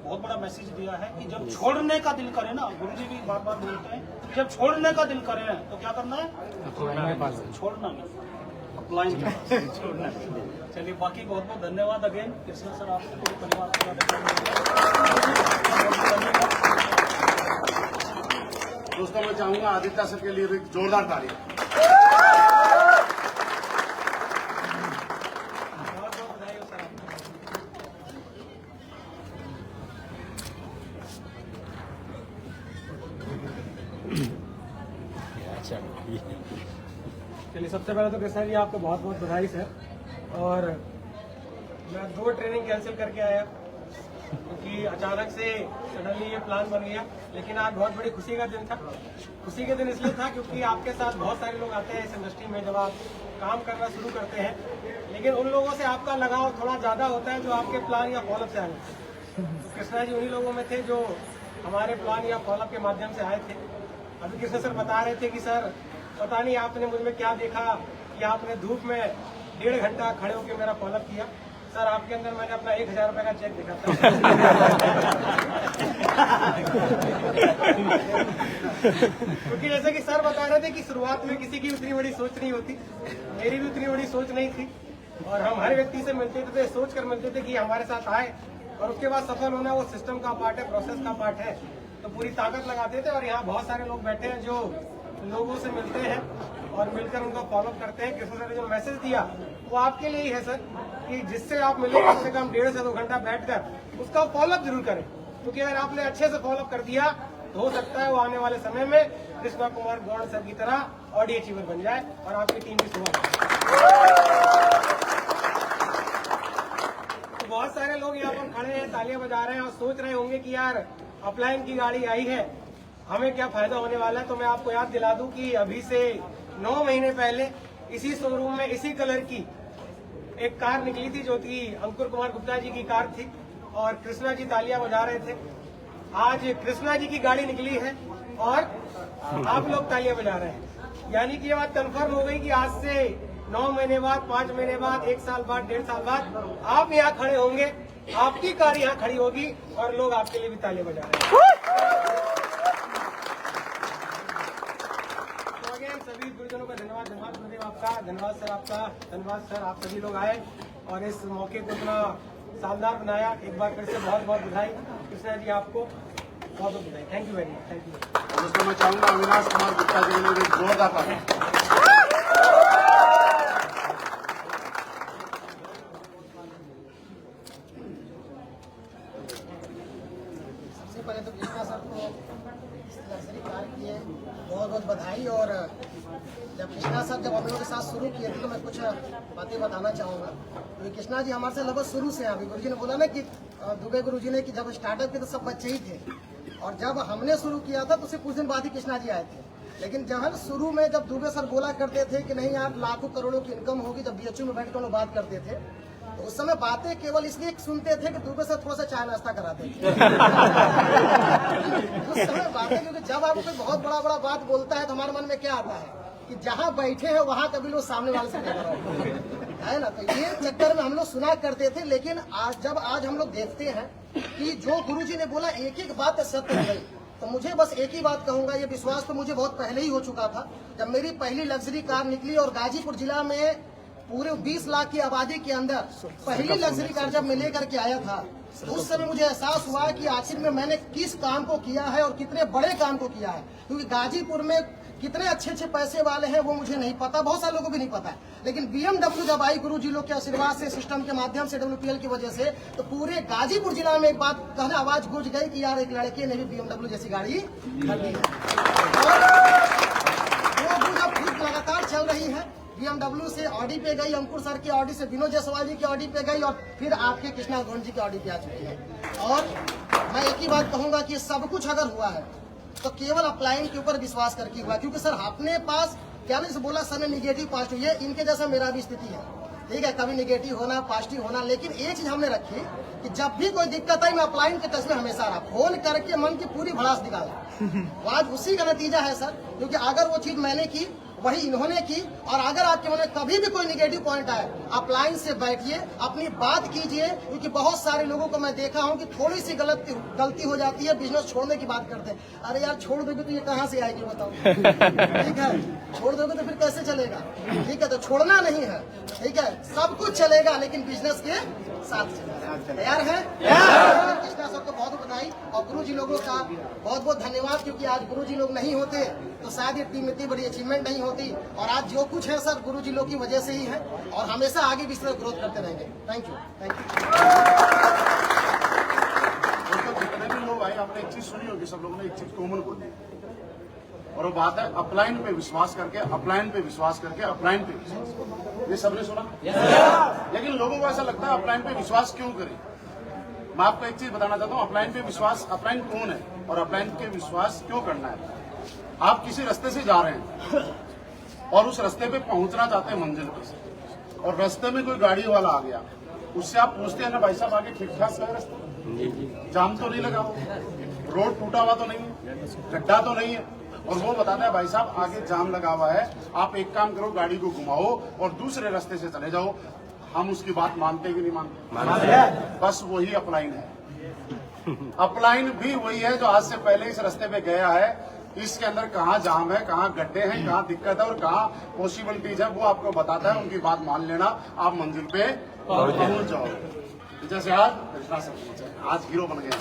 बहुत बड़ा मैसेज दिया है कि जब छोड़ने का दिल करे ना, गुरुजी भी बार बार बोलते हैं, जब छोड़ने का दिल करे तो क्या करना है? छोड़ना नहीं, अप्लाई छोड़ना नहीं। चलिए, बाकी बहुत बहुत धन्यवाद अगेन कृष्णा सर, आपको पूरे परिवार को दोस्तों मैं चाहूंगा आदित्य सर के लिए भी जोरदार ताली। बहुत बहुत बधाई हो सर आपको। चलिए, सबसे पहले तो कृष्णा जी आपको बहुत बहुत बधाई सर। और मैं 2 ट्रेनिंग कैंसिल करके आया क्योंकि अचानक से सडनली ये प्लान बन गया, लेकिन आज बहुत बड़ी खुशी का दिन था। खुशी के दिन इसलिए था क्योंकि आपके साथ बहुत सारे लोग आते हैं इस इंडस्ट्री में जब आप काम करना शुरू करते हैं, लेकिन उन लोगों से आपका लगाव थोड़ा ज्यादा होता है जो आपके प्लान या फॉलोअप से आए हैं। तो कृष्णा जी उन्हीं लोगों में थे जो हमारे प्लान या फॉलोअप के माध्यम से आए थे। अभी कृष्णा सर बता रहे थे कि सर पता नहीं आपने मुझ में क्या देखा कि आपने धूप में 1.5 घंटा खड़े होकर मेरा फॉलोअप किया। सर आपके अंदर मैंने अपना 1000 रुपए का चेक देखा था। क्योंकि जैसे कि सर बता रहे थे कि शुरुआत में किसी की उतनी बड़ी सोच नहीं होती, मेरी भी उतनी बड़ी सोच नहीं थी, और हम हर व्यक्ति से मिलते थे तो सोच कर मिलते थे कि हमारे साथ आए और उसके बाद सफल होना वो सिस्टम का पार्ट है, प्रोसेस का पार्ट है, तो पूरी ताकत लगाते थे। और यहाँ बहुत सारे लोग बैठे हैं जो लोगों से मिलते हैं और मिलकर उनका फॉलोअप करते हैं। कृष्ण सर ने जो मैसेज दिया वो आपके लिए ही है सर, कि जिससे आप मिले कम से कम 1.5 से 2 घंटा बैठकर उसका फॉलोअप जरूर करें, क्योंकि अगर आपने अच्छे से फॉलोअप कर दिया तो हो सकता है वो आने वाले समय में कृष्णा कुमार गौड़ सर की तरह ऑडियो अचीवर बन जाए और आपकी टीम भी सुबह। तो बहुत सारे लोग यहाँ पर खड़े हैं, तालियां बजा रहे हैं और सोच रहे होंगे कि यार अपलाइन की गाड़ी आई है, हमें क्या फायदा होने वाला है। तो मैं आपको याद दिला दूं कि अभी से 9 महीने पहले इसी शोरूम में इसी कलर की एक कार निकली थी जो कि अंकुर कुमार गुप्ता जी की कार थी, और कृष्णा जी तालियां बजा रहे थे। आज कृष्णा जी की गाड़ी निकली है और आप लोग तालियां बजा रहे हैं, यानी कि ये बात कंफर्म हो गई कि आज से 9 महीने बाद, 5 महीने बाद, 1 साल बाद, 1.5 साल बाद आप यहाँ खड़े होंगे, आपकी कार यहाँ खड़ी होगी और लोग आपके लिए भी तालियां बजा रहे हैं। तो अगेन सभी गुरुजनों का धन्यवाद, धन्यवाद गुरुदेव आपका, धन्यवाद सर आपका, धन्यवाद सर, आप सभी लोग आए और इस मौके को इतना शानदार बनाया। एक बार फिर से बहुत बहुत बधाई कृष्णा जी, आपको बहुत बहुत बधाई। Thank you very much, thank you. दोस्तों मैं चाहूंगा अविनाश कुमार गुप्ता जी के लिए भी जोरदार ताली। सबसे पहले तो कृष्णा सर को लग्जरी कार की है बहुत बहुत बधाई। और जब कृष्णा सर जब हम लोगों के साथ शुरू किए थे तो मैं कुछ बातें बताना चाहूँगा। तो कृष्णा जी हमारे से लगभग शुरू से अभी गुरुजी ने बोला ना कि दुबे गुरुजी ने कि जब स्टार्टअप किए तो सब बच्चे ही थे, और जब हमने शुरू किया था तो उससे कुछ दिन बाद ही कृष्णा जी आए थे। लेकिन जब शुरू में जब दुबे सर बोला करते थे कि नहीं यार लाखों करोड़ों की इनकम होगी, जब बीएचयू में बैठ कर हम लोग बात करते थे तो उस समय बातें केवल इसलिए सुनते थे कि दुबे सर थोड़ा सा चाय नाश्ता कराते थे। उस समय बातें, क्योंकि जब आपको कोई बहुत बड़ा बड़ा बात बोलता है तो हमारे मन में क्या आता है कि जहाँ बैठे हैं वहाँ कभी लोग सामने वाले से है ना। तो ये चक्कर में हम लोग सुना करते थे। लेकिन आज हम लोग देखते हैं कि जो गुरुजी ने बोला एक एक बात सत्य हो गई। तो मुझे बस एक ही बात कहूंगा, ये विश्वास तो मुझे बहुत पहले ही हो चुका था जब मेरी पहली लग्जरी कार निकली और गाजीपुर जिला में पूरे 20 लाख की आबादी के अंदर पहली लग्जरी कार जब मैं लेकर के आया था, उस समय मुझे एहसास हुआ कि आखिर में मैंने किस काम को किया है और कितने बड़े काम को किया है। क्योंकि गाजीपुर में कितने अच्छे अच्छे पैसे वाले हैं वो मुझे नहीं पता, बहुत सारे लोगों को भी नहीं पता है। लेकिन BMW जब आई गुरु जी लोग के आशीर्वाद से, सिस्टम के माध्यम से, WPL की वजह से, तो पूरे गाजीपुर जिला में एक बात कहना आवाज गूंज गई कि यार एक लड़के ने भी BMW जैसी गाड़ी खरीदी है। और वो जब खूब लगातार चल रही है, BMW से ऑडी पे गई, अंकुर सर की ऑडी से विनोद जायसवाल जी की ऑडी पे गई, और फिर आपके कृष्णा गौड़ जी की ऑडी पे आ चुकी है। और मैं एक ही बात कहूंगा कि सब कुछ अगर हुआ है तो केवल अपलाइन के ऊपर विश्वास करके हुआ, क्योंकि सर अपने पास क्या नहीं बोला सर ने निगेटिव पॉजिटिव, ये इनके जैसा मेरा भी स्थिति है, ठीक है, कभी निगेटिव होना पॉजिटिव होना। लेकिन एक चीज हमने रखी कि जब भी कोई दिक्कत आई मैं अपलाइन के टच में हमेशा रहा, फोन करके मन की पूरी भड़ास निकाला। आज उसी का नतीजा है सर, क्योंकि अगर वो चीज मैंने की वही इन्होंने की। और अगर आपके मन में कभी भी कोई निगेटिव पॉइंट आए, आप लाइन से बैठिए, अपनी बात कीजिए, क्योंकि बहुत सारे लोगों को मैं देखा हूं कि थोड़ी सी गलती हो जाती है, बिजनेस छोड़ने की बात करते हैं। अरे यार छोड़ दोगे तो ये कहाँ से आएगी बताओ? ठीक है, छोड़ दोगे तो फिर कैसे चलेगा? ठीक है, तो छोड़ना नहीं है, ठीक है, सब कुछ चलेगा लेकिन बिजनेस के साथ चलेगा। तैयार है? कृष्णा सर को बहुत बधाई और गुरुजी लोगों का बहुत बहुत धन्यवाद, क्योंकि आज गुरुजी लोग नहीं होते तो शायद ये टीम इतनी बड़ी अचीवमेंट नहीं होती। और आज जो कुछ है सर गुरुजी लोग की वजह से ही है और हमेशा आगे भी इस तरह ग्रोथ करते रहेंगे। Thank you, thank you. दोस्तों जितने भी लोग आए, आपने एक चीज सुनी होगी, सब लोगों ने एक चीज कॉमन बोली और वो बात है अपलाइन पे विश्वास करके, अपलाइन पे विश्वास करके, अपलाइन पे विश्वास। ये सबने सुना? लेकिन लोगों को ऐसा लगता है अपलाइन पे विश्वास क्यों करें? मैं आपको एक चीज बताना चाहता हूँ, अपलाइन पे विश्वास, अपलाइन कौन है और अपलाइन पे विश्वास क्यों करना है? आप किसी रास्ते से जा रहे हैं और उस रास्ते पे पहुंचना चाहते हैं मंजिल पे, और रास्ते में कोई गाड़ी वाला आ गया, उससे आप पूछते हैं ना भाई साहब आगे ठीक ठाक है रास्ता, जाम तो नहीं लगा, रोड टूटा हुआ तो नहीं है, गड्ढा तो नहीं है, और वो बताता है भाई साहब आगे जाम लगा हुआ है, आप एक काम करो गाड़ी को घुमाओ और दूसरे रास्ते से चले जाओ। हम उसकी बात मानते कि नहीं मानते? बस वही अपलाइन है। अपलाइन भी वही है जो आज से पहले इस रास्ते पे गया है, इसके अंदर कहाँ जाम है, कहाँ गड्ढे हैं, कहाँ दिक्कत है और कहाँ पॉसिबिलिटीज है, वो आपको बताता है। उनकी बात मान लेना, आप मंजिल पे पहुंच जाओ। जैसे आज कृष्णा सर पहुंचे, आज हीरो बन गया।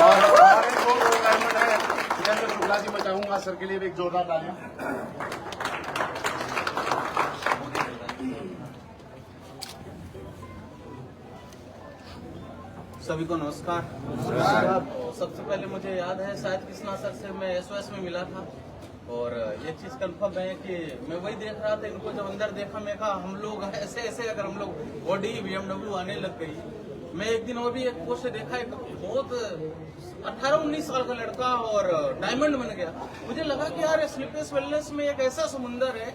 और हमारे जो डायमंड है जितेंद्र शुक्ला जी, मैं चाहूंगा सर के लिए भी एक जोरदार तालियां। सभी को नमस्कार। सबसे पहले मुझे याद है शायद कृष्णा सर से मैं SOS में मिला था और ये चीज कंफर्म है कि मैं वही देख रहा था, इनको जब अंदर देखा मैं कहा हम लोग ऐसे ऐसे अगर हम लोग ऑडी BMW आने लग गई। मैं एक दिन और भी एक पोस्ट देखा, एक बहुत 18-19 साल का लड़का और डायमंड बन गया। मुझे लगा कि यार स्लीपलेस वेलनेस में एक ऐसा समुंदर है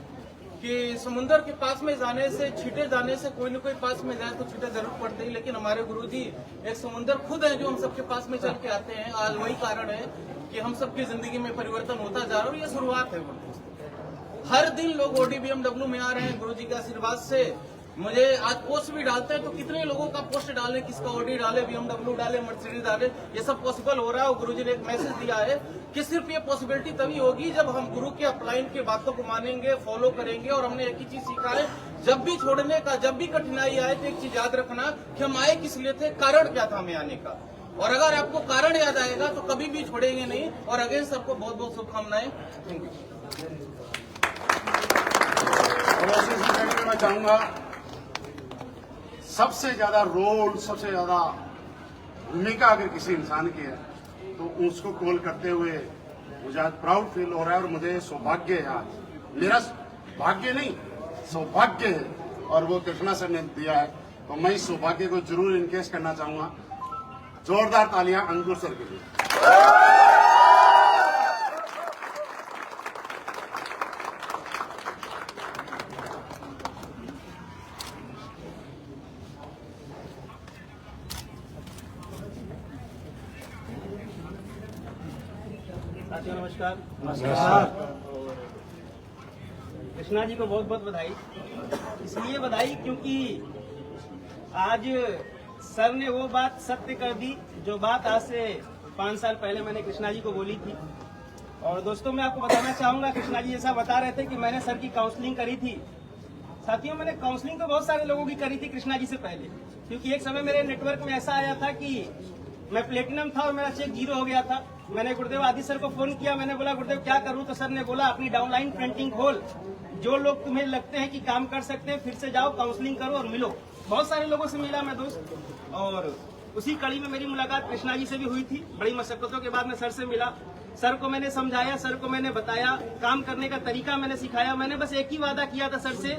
कि समुंदर के पास में जाने से, छींटे जाने से, कोई न कोई पास में जाए तो छींटे जरूर पड़ते ही, लेकिन हमारे गुरुजी एक समुंदर खुद है जो हम सबके पास में चल के आते हैं। आज वही कारण है कि हम सबकी जिंदगी में परिवर्तन होता जा रहा है और ये शुरुआत है। हर दिन लोग ऑडी BMW में आ रहे हैं गुरुजी के आशीर्वाद से। मुझे आज पोस्ट भी डालते हैं तो कितने लोगों का पोस्ट डाले, किसका ऑडी डाले, BMW डाले, मर्सिडीज डाले, ये सब पॉसिबल हो रहा है। और गुरुजी ने एक मैसेज दिया है कि सिर्फ ये पॉसिबिलिटी तभी होगी जब हम गुरु के अपलाइन के बातों को मानेंगे, फॉलो करेंगे। और हमने एक ही चीज सीखा है, जब भी छोड़ने का, जब भी कठिनाई आए तो एक चीज याद रखना कि हम आए किस लिए थे, कारण क्या था हमें आने का। और अगर आपको कारण याद आएगा तो कभी भी छोड़ेंगे नहीं। और अगेन सबको बहुत बहुत शुभकामनाएं। Thank you. और ऐसे सिलसिले में मैं चाहूंगा सबसे ज्यादा रोल, सबसे ज्यादा भूमिका अगर किसी इंसान की है तो उसको कॉल करते हुए मुझे आज प्राउड फील हो रहा है और मुझे सौभाग्य है, आज मेरा भाग्य नहीं सौभाग्य है और वो कृष्णा सर ने दिया है। तो मैं इस सौभाग्य को जरूर इनकेस करना चाहूंगा। जोरदार तालियां अंकुर सर के लिए। साथियों नमस्कार। नमस्कार। कृष्णा जी को बहुत बहुत बधाई। इसलिए बधाई क्योंकि आज सर ने वो बात सत्य कर दी जो बात आज से 5 साल पहले मैंने कृष्णा जी को बोली थी। और दोस्तों मैं आपको बताना चाहूंगा, कृष्णा जी ऐसा बता रहे थे कि मैंने सर की काउंसलिंग करी थी। साथियों मैंने काउंसलिंग तो बहुत सारे लोगों की करी थी कृष्णा जी से पहले, क्योंकि एक समय मेरे नेटवर्क में ऐसा आया था कि मैं प्लेटिनम था और मेरा चेक 0 हो गया था। मैंने गुरुदेव आदि सर को फोन किया, मैंने बोला गुरुदेव क्या करूं, तो सर ने बोला अपनी डाउनलाइन प्रिंटिंग खोल, जो लोग तुम्हें लगते हैं कि काम कर सकते हैं फिर से जाओ, काउंसलिंग करो और मिलो। बहुत सारे लोगों से मिला मैं दोस्त, और उसी कड़ी में मेरी मुलाकात कृष्णा जी से भी हुई थी। बड़ी मशक्कतों के बाद मैं सर से मिला, सर को मैंने समझाया, सर को मैंने बताया, काम करने का तरीका मैंने सिखाया। मैंने बस एक ही वादा किया था सर से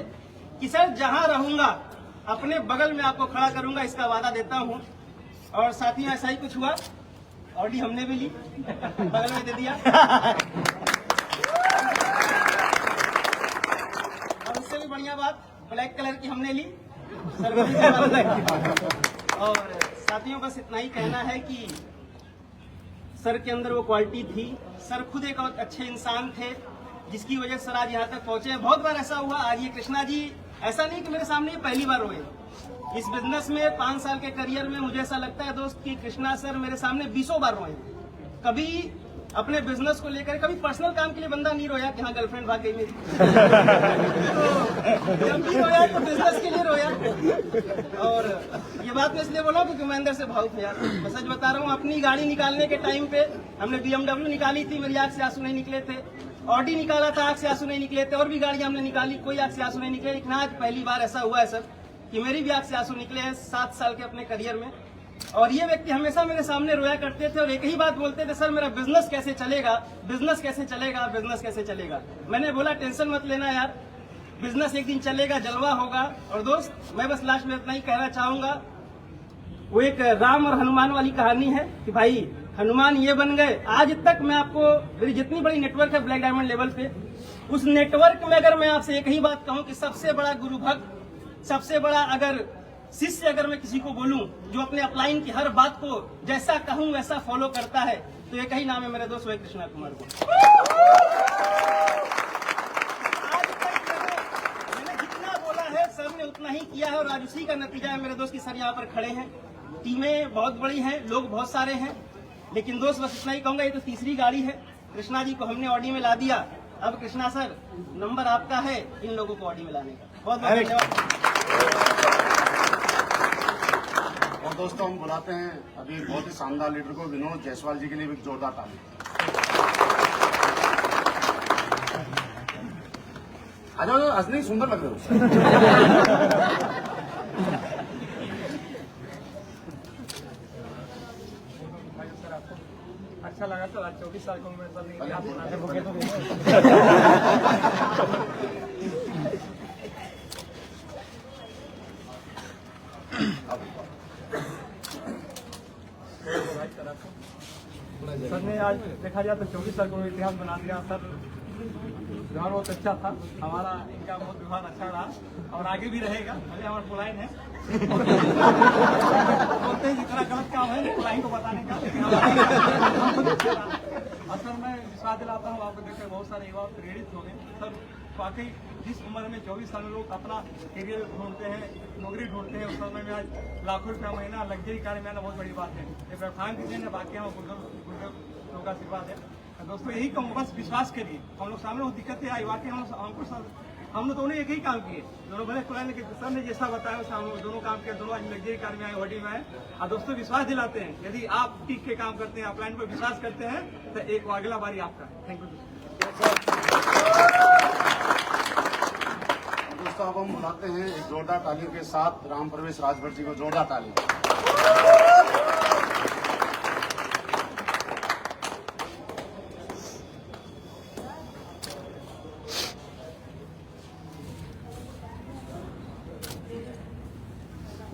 कि सर जहां रहूंगा अपने बगल में आपको खड़ा करूंगा, इसका वादा देता हूं। और साथियों ऐसा ही कुछ हुआ, ऑडी हमने भी ली, बगल में दे दिया। और उससे भी बढ़िया बात, ब्लैक कलर की हमने ली, सर को भी। और साथियों बस इतना ही कहना है कि सर के अंदर वो क्वालिटी थी। सर खुद एक अच्छे इंसान थे जिसकी वजह से सर आज यहाँ तक पहुंचे हैं। बहुत बार ऐसा हुआ, आज ये कृष्णा जी ऐसा नहीं कि मेरे सामने ये पहली बार रोए। इस बिजनेस में 5 साल के करियर में मुझे ऐसा लगता है दोस्त कि कृष्णा सर मेरे सामने 20 बार रोए। कभी अपने बिजनेस को लेकर, कभी पर्सनल काम के लिए बंदा नहीं रोया कि हाँ गर्लफ्रेंड भाग गई मेरी। तो जब भी रोया तो बिजनेस के लिए रोया। और ये बात मैं इसलिए बोला क्योंकि मैं अंदर से भावुक हूं यार। मैं सच बता रहा हूँ, अपनी गाड़ी निकालने के टाइम पे हमने BMW निकाली थी, मेरी आंख से आंसू नहीं निकले थे। ऑडी निकाला था, आंख से आंसू नहीं निकले थे। और भी गाड़ियां हमने निकाली, कोई आंख से आंसू नहीं निकले। लेकिन आज पहली बार ऐसा हुआ है सर कि मेरी भी आंख से आंसू निकले हैं 7 साल के अपने करियर में। और ये व्यक्ति हमेशा मेरे सामने रोया करते थे और एक ही बात बोलते थे, सर मेरा बिजनेस कैसे चलेगा, बिजनेस कैसे चलेगा, बिजनेस कैसे चलेगा। मैंने बोला टेंशन मत लेना यार, बिजनेस एक दिन चलेगा, जलवा होगा। और दोस्त मैं बस लास्ट में इतना ही कहना चाहूंगा, वो एक राम और हनुमान वाली कहानी है कि भाई हनुमान ये बन गए। आज तक मैं आपको, मेरी जितनी बड़ी नेटवर्क है ब्लैक डायमंड लेवल पे, उस नेटवर्क में अगर मैं आपसे एक ही बात कहूं कि सबसे बड़ा गुरु भक्त, सबसे बड़ा अगर शिष्य अगर मैं किसी को बोलूं जो अपने अपलाइन की हर बात को जैसा कहूं वैसा फॉलो करता है, तो एक ही नाम है मेरे दोस्त, वही कृष्णा कुमार को। आज तक मैंने जितना बोला है सर ने उतना ही किया है और आज उसी का नतीजा है मेरे दोस्त की सर यहाँ पर खड़े हैं। टीमें बहुत बड़ी हैं, लोग बहुत सारे हैं, लेकिन दोस्त बस इतना ही कहूंगा, ये तो तीसरी गाड़ी है। कृष्णा जी को हमने ऑडी में ला दिया, अब कृष्णा सर नंबर आपका है इन लोगों को ऑडी में लाने का। बहुत बहुत धन्यवाद। और दोस्तों हम बुलाते हैं अभी बहुत ही शानदार लीडर को, विनोद जायसवाल जी के लिए भी जोरदार ताली। आ जाओ, आज नहीं सुंदर लग रहे हो। अच्छा लगा सर, आज 24 साल की उम्र सर नहीं सर ने आज देखा जाए तो 24 साल का इतिहास बना दिया। सर व्यवहार बहुत अच्छा था हमारा, इनका बहुत व्यवहार अच्छा रहा और आगे भी रहेगा। भले हमारा पुलाइन है बोलते हैं जितना गलत काम है पुलाइन को बताने का, लेकिन और सर मैं विश्वास दिलाता हूँ आपको देखकर बहुत सारे युवा प्रेरित हो गए। सर वाकई जिस उम्र में 24 साल में लोग अपना करियर ढूंढते हैं, नौकरी ढूंढते हैं, उस समय में आज लाखों रुपया महीना लग्जरी कार में आना बहुत बड़ी बात है। ये व्यवसाय की देन है, बाकी हम गुरुदेव का आशीर्वाद है। दोस्तों यही कहूँ, बस विश्वास करिए। हम लोग सामने वो दिक्कतें आई, वाकई हम लोग दोनों एक ही काम किए, दोनों भले पुराने के सर ने जैसा बताया वैसा हम दोनों काम किए, दोनों आज लग्जरी कार में आए, ऑडी में आए। और दोस्तों विश्वास दिलाते हैं, यदि आप टिक के काम करते हैं, अपलाइन पर विश्वास करते हैं, तो एक अगला बारी आपका। थैंक यू दोस्तों अब हम बुलाते हैं एक जोरदार तालियों के साथ राम प्रवेश राजभर जी को, जोरदार ताली।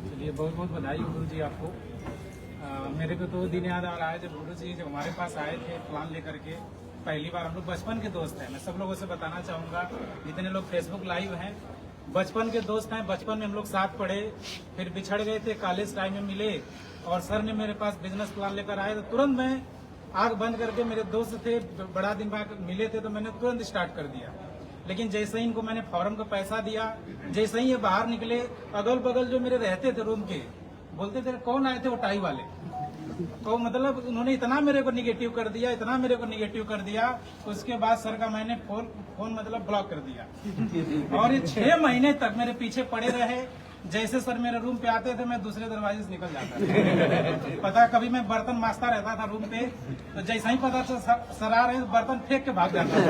चलिए बहुत बहुत बधाई गुरु जी आपको। मेरे को तो दिन याद आ रहा है जब गुरु जी जब हमारे पास आए थे प्लान लेकर के, पहली बार। हम लोग बचपन के दोस्त हैं, मैं सब लोगों से बताना चाहूँगा, जितने लोग फेसबुक लाइव हैं बचपन के दोस्त हैं। बचपन में हम लोग साथ पढ़े, फिर बिछड़ गए थे, कॉलेज टाइम में मिले और सर ने मेरे पास बिजनेस प्लान लेकर आए तो तुरंत मैं आंख बंद करके, मेरे दोस्त थे बड़ा दिन बाद मिले थे तो मैंने तुरंत स्टार्ट कर दिया। लेकिन जैसे ही इनको मैंने फॉर्म का पैसा दिया, जैसे ही ये बाहर निकले, अगल बगल जो मेरे रहते थे रूम के बोलते थे कौन आए थे, वो टाई वाले। तो मतलब उन्होंने इतना मेरे को निगेटिव कर दिया, इतना मेरे को निगेटिव कर दिया, उसके बाद सर का मैंने फोन मतलब ब्लॉक कर दिया। और ये 6 महीने तक मेरे पीछे पड़े रहे। जैसे सर मेरे रूम पे आते थे मैं दूसरे दरवाजे से निकल जाता था। पता कभी मैं बर्तन मांजता रहता था रूम पे, तो जैसा ही पता चला सर आ रहे हैं बर्तन फेंक के भाग जाता था।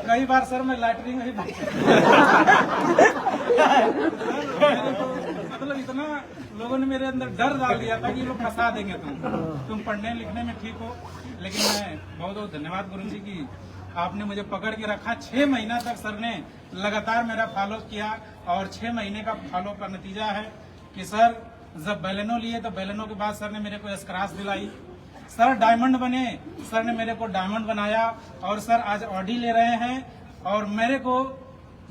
कई बार सर मैं लैटरिन में ही भाग मतलब इतना लोगों ने मेरे अंदर डर डाल दिया था कि ये लोग फंसा देंगे तुम पढ़ने लिखने में ठीक हो। लेकिन मैं बहुत बहुत धन्यवाद गुरु जी की आपने मुझे पकड़ के रखा। 6 महीना तक सर ने लगातार मेरा फॉलो किया और 6 महीने का फॉलो का नतीजा है कि सर जब बेलेनो लिए तो बेलेनो के बाद सर ने मेरे को एस क्रॉस दिलाई। सर डायमंड बने, सर ने मेरे को डायमंड बनाया और सर आज ऑडी ले रहे हैं और मेरे को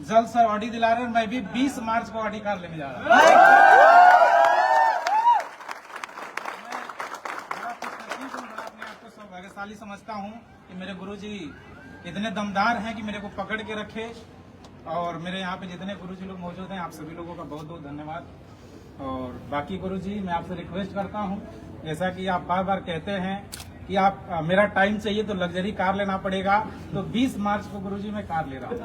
जल्द सर ऑडी दिला रहे हैं। मैं भी 20 मार्च को ऑडी कार लेने जा रहा हूँ। भाग्यशाली समझता हूँ कि मेरे गुरुजी इतने दमदार हैं कि मेरे को पकड़ के रखे। और मेरे यहाँ पे जितने गुरुजी लोग मौजूद हैं, आप सभी लोगों का बहुत बहुत धन्यवाद। और बाकी गुरुजी, मैं आपसे रिक्वेस्ट करता हूँ, जैसा कि आप बार बार कहते हैं कि आप मेरा टाइम चाहिए तो लग्जरी कार लेना पड़ेगा, तो 20 मार्च को गुरुजी मैं कार ले रहा हूँ।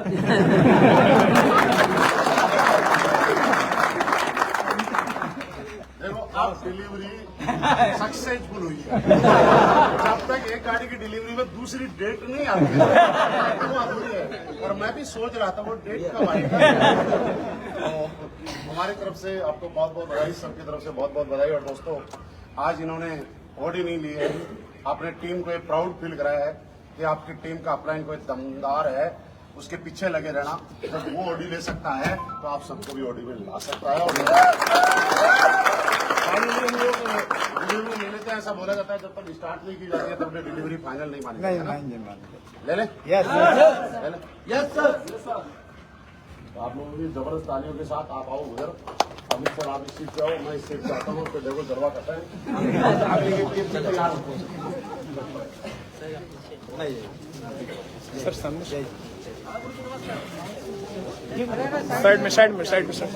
देखो, आप डिलीवरी सक्सेसफुल हुई है। जब तक एक गाड़ी की डिलीवरी में दूसरी डेट नहीं आती है वो अधूरी है। और मैं भी सोच रहा था वो डेट कब आएगी। तो हमारी तरफ से आपको बहुत बहुत बधाई, सबकी तरफ से बहुत बहुत बधाई। और दोस्तों, आज इन्होंने ऑडी नहीं ली है, आपने टीम को एक प्राउड फील कराया है कि आपकी टीम का अपलाइन कोई दमदार है, उसके पीछे लगे रहना। जब वो ऑडी ले सकता है तो आप सबको भी ऑडी में ला सकता है। और डिलीवरी ले लेते हैं, ऐसा बोला जाता है, जब तक स्टार्ट नहीं की जाती है तब तक डिलीवरी फाइनल नहीं मानी जाती है। ले ले यस सर। तो आप लोगों की जबरदस्त तालियों के साथ आप आओ उधर। अमित सर, आप इस सीट पे आओ, मैं इस सीट पे आता हूँ। तो देखो जरवा करता है तैयार हो सर सामने साइड में सर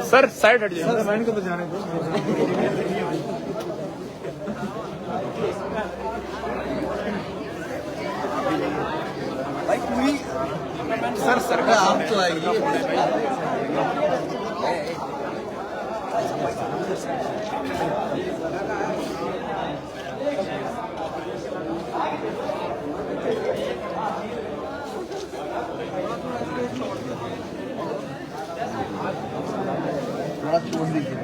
सर साइड हट जाइए। मैंने को तो जाने दो। सर का आप तो आइए। थोड़ा छोड़ दीजिए।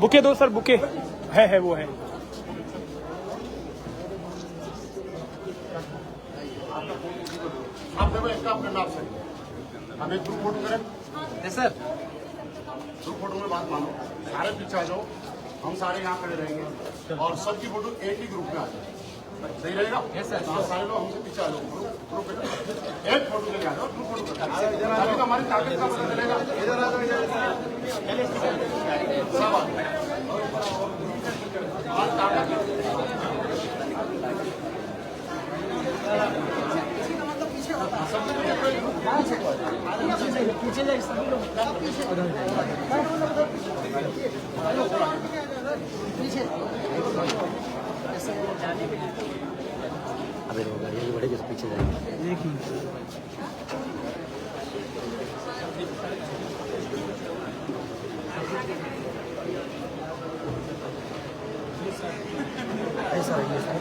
बुके दो सर, बुके है वो है। आप देखो, एक काम करना आपसे, हम एक ग्रुप फोटो करें सर। ग्रुप फोटो में बात मानो, सारे पीछे आ जाओ, हम सारे यहाँ खड़े रहेंगे और सबकी फोटो एक ही ग्रुप में आ जाए। सही रहेगा? हाँ, सारे लोग हमसे पीछे आ जाओ, ग्रुप एक फोटो के लिए आ जाओ, ग्रुप फोटो तभी तो हमारी ताकत का पता चलेगा। सब आज ताकत पीछे जाए सभी लोग पीछे। अबे गाड़ी बड़े किस पीछे जाएंगे।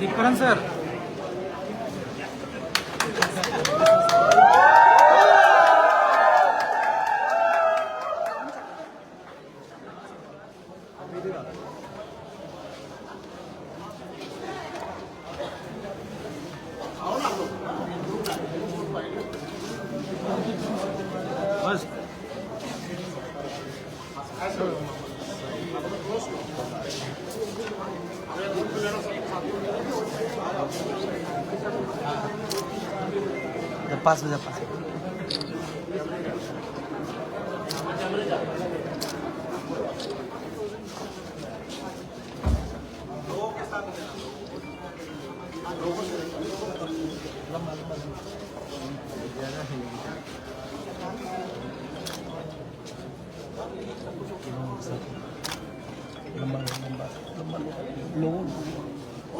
करण सर, पास में पास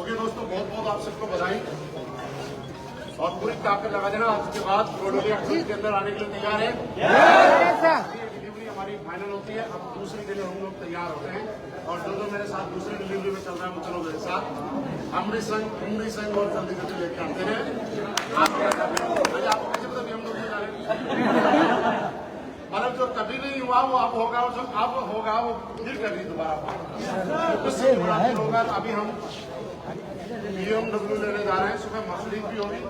चुके दोस्तों, बहुत बहुत आप सबको बधाई और पूरी ताकत लगा देना। आज के बाद प्रोडक्ट एक्शन के अंदर आने के लिए तैयार है। डिलीवरी हमारी फाइनल होती है, अब दूसरी के लिए हम लोग तैयार होते हैं और जो मेरे साथ दूसरी डिलीवरी में चल रहा है वो चलो मेरे साथ अमृत संघ और जल्दी जल्दी लेके आते हैं। आपको कैसे पता भी हम लोग नहीं जा रहे, मतलब जो कभी नहीं हुआ वो अब होगा और जो अब होगा वो फिर कभी दोबारा होगा। अभी हम BMW लेने जा रहे हैं, सुबह मर्सिडीज भी होगी,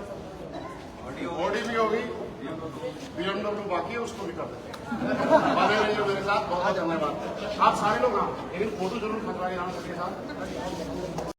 ऑडी भी होगी, BMW बाकी है, उसको भी कर देते हैं। बने रहिए मेरे साथ, बहुत बहुत धन्यवाद। आप सारे लोग हाँ, लेकिन फोटो जरूर खिंचवाइए यहाँ सबके साथ।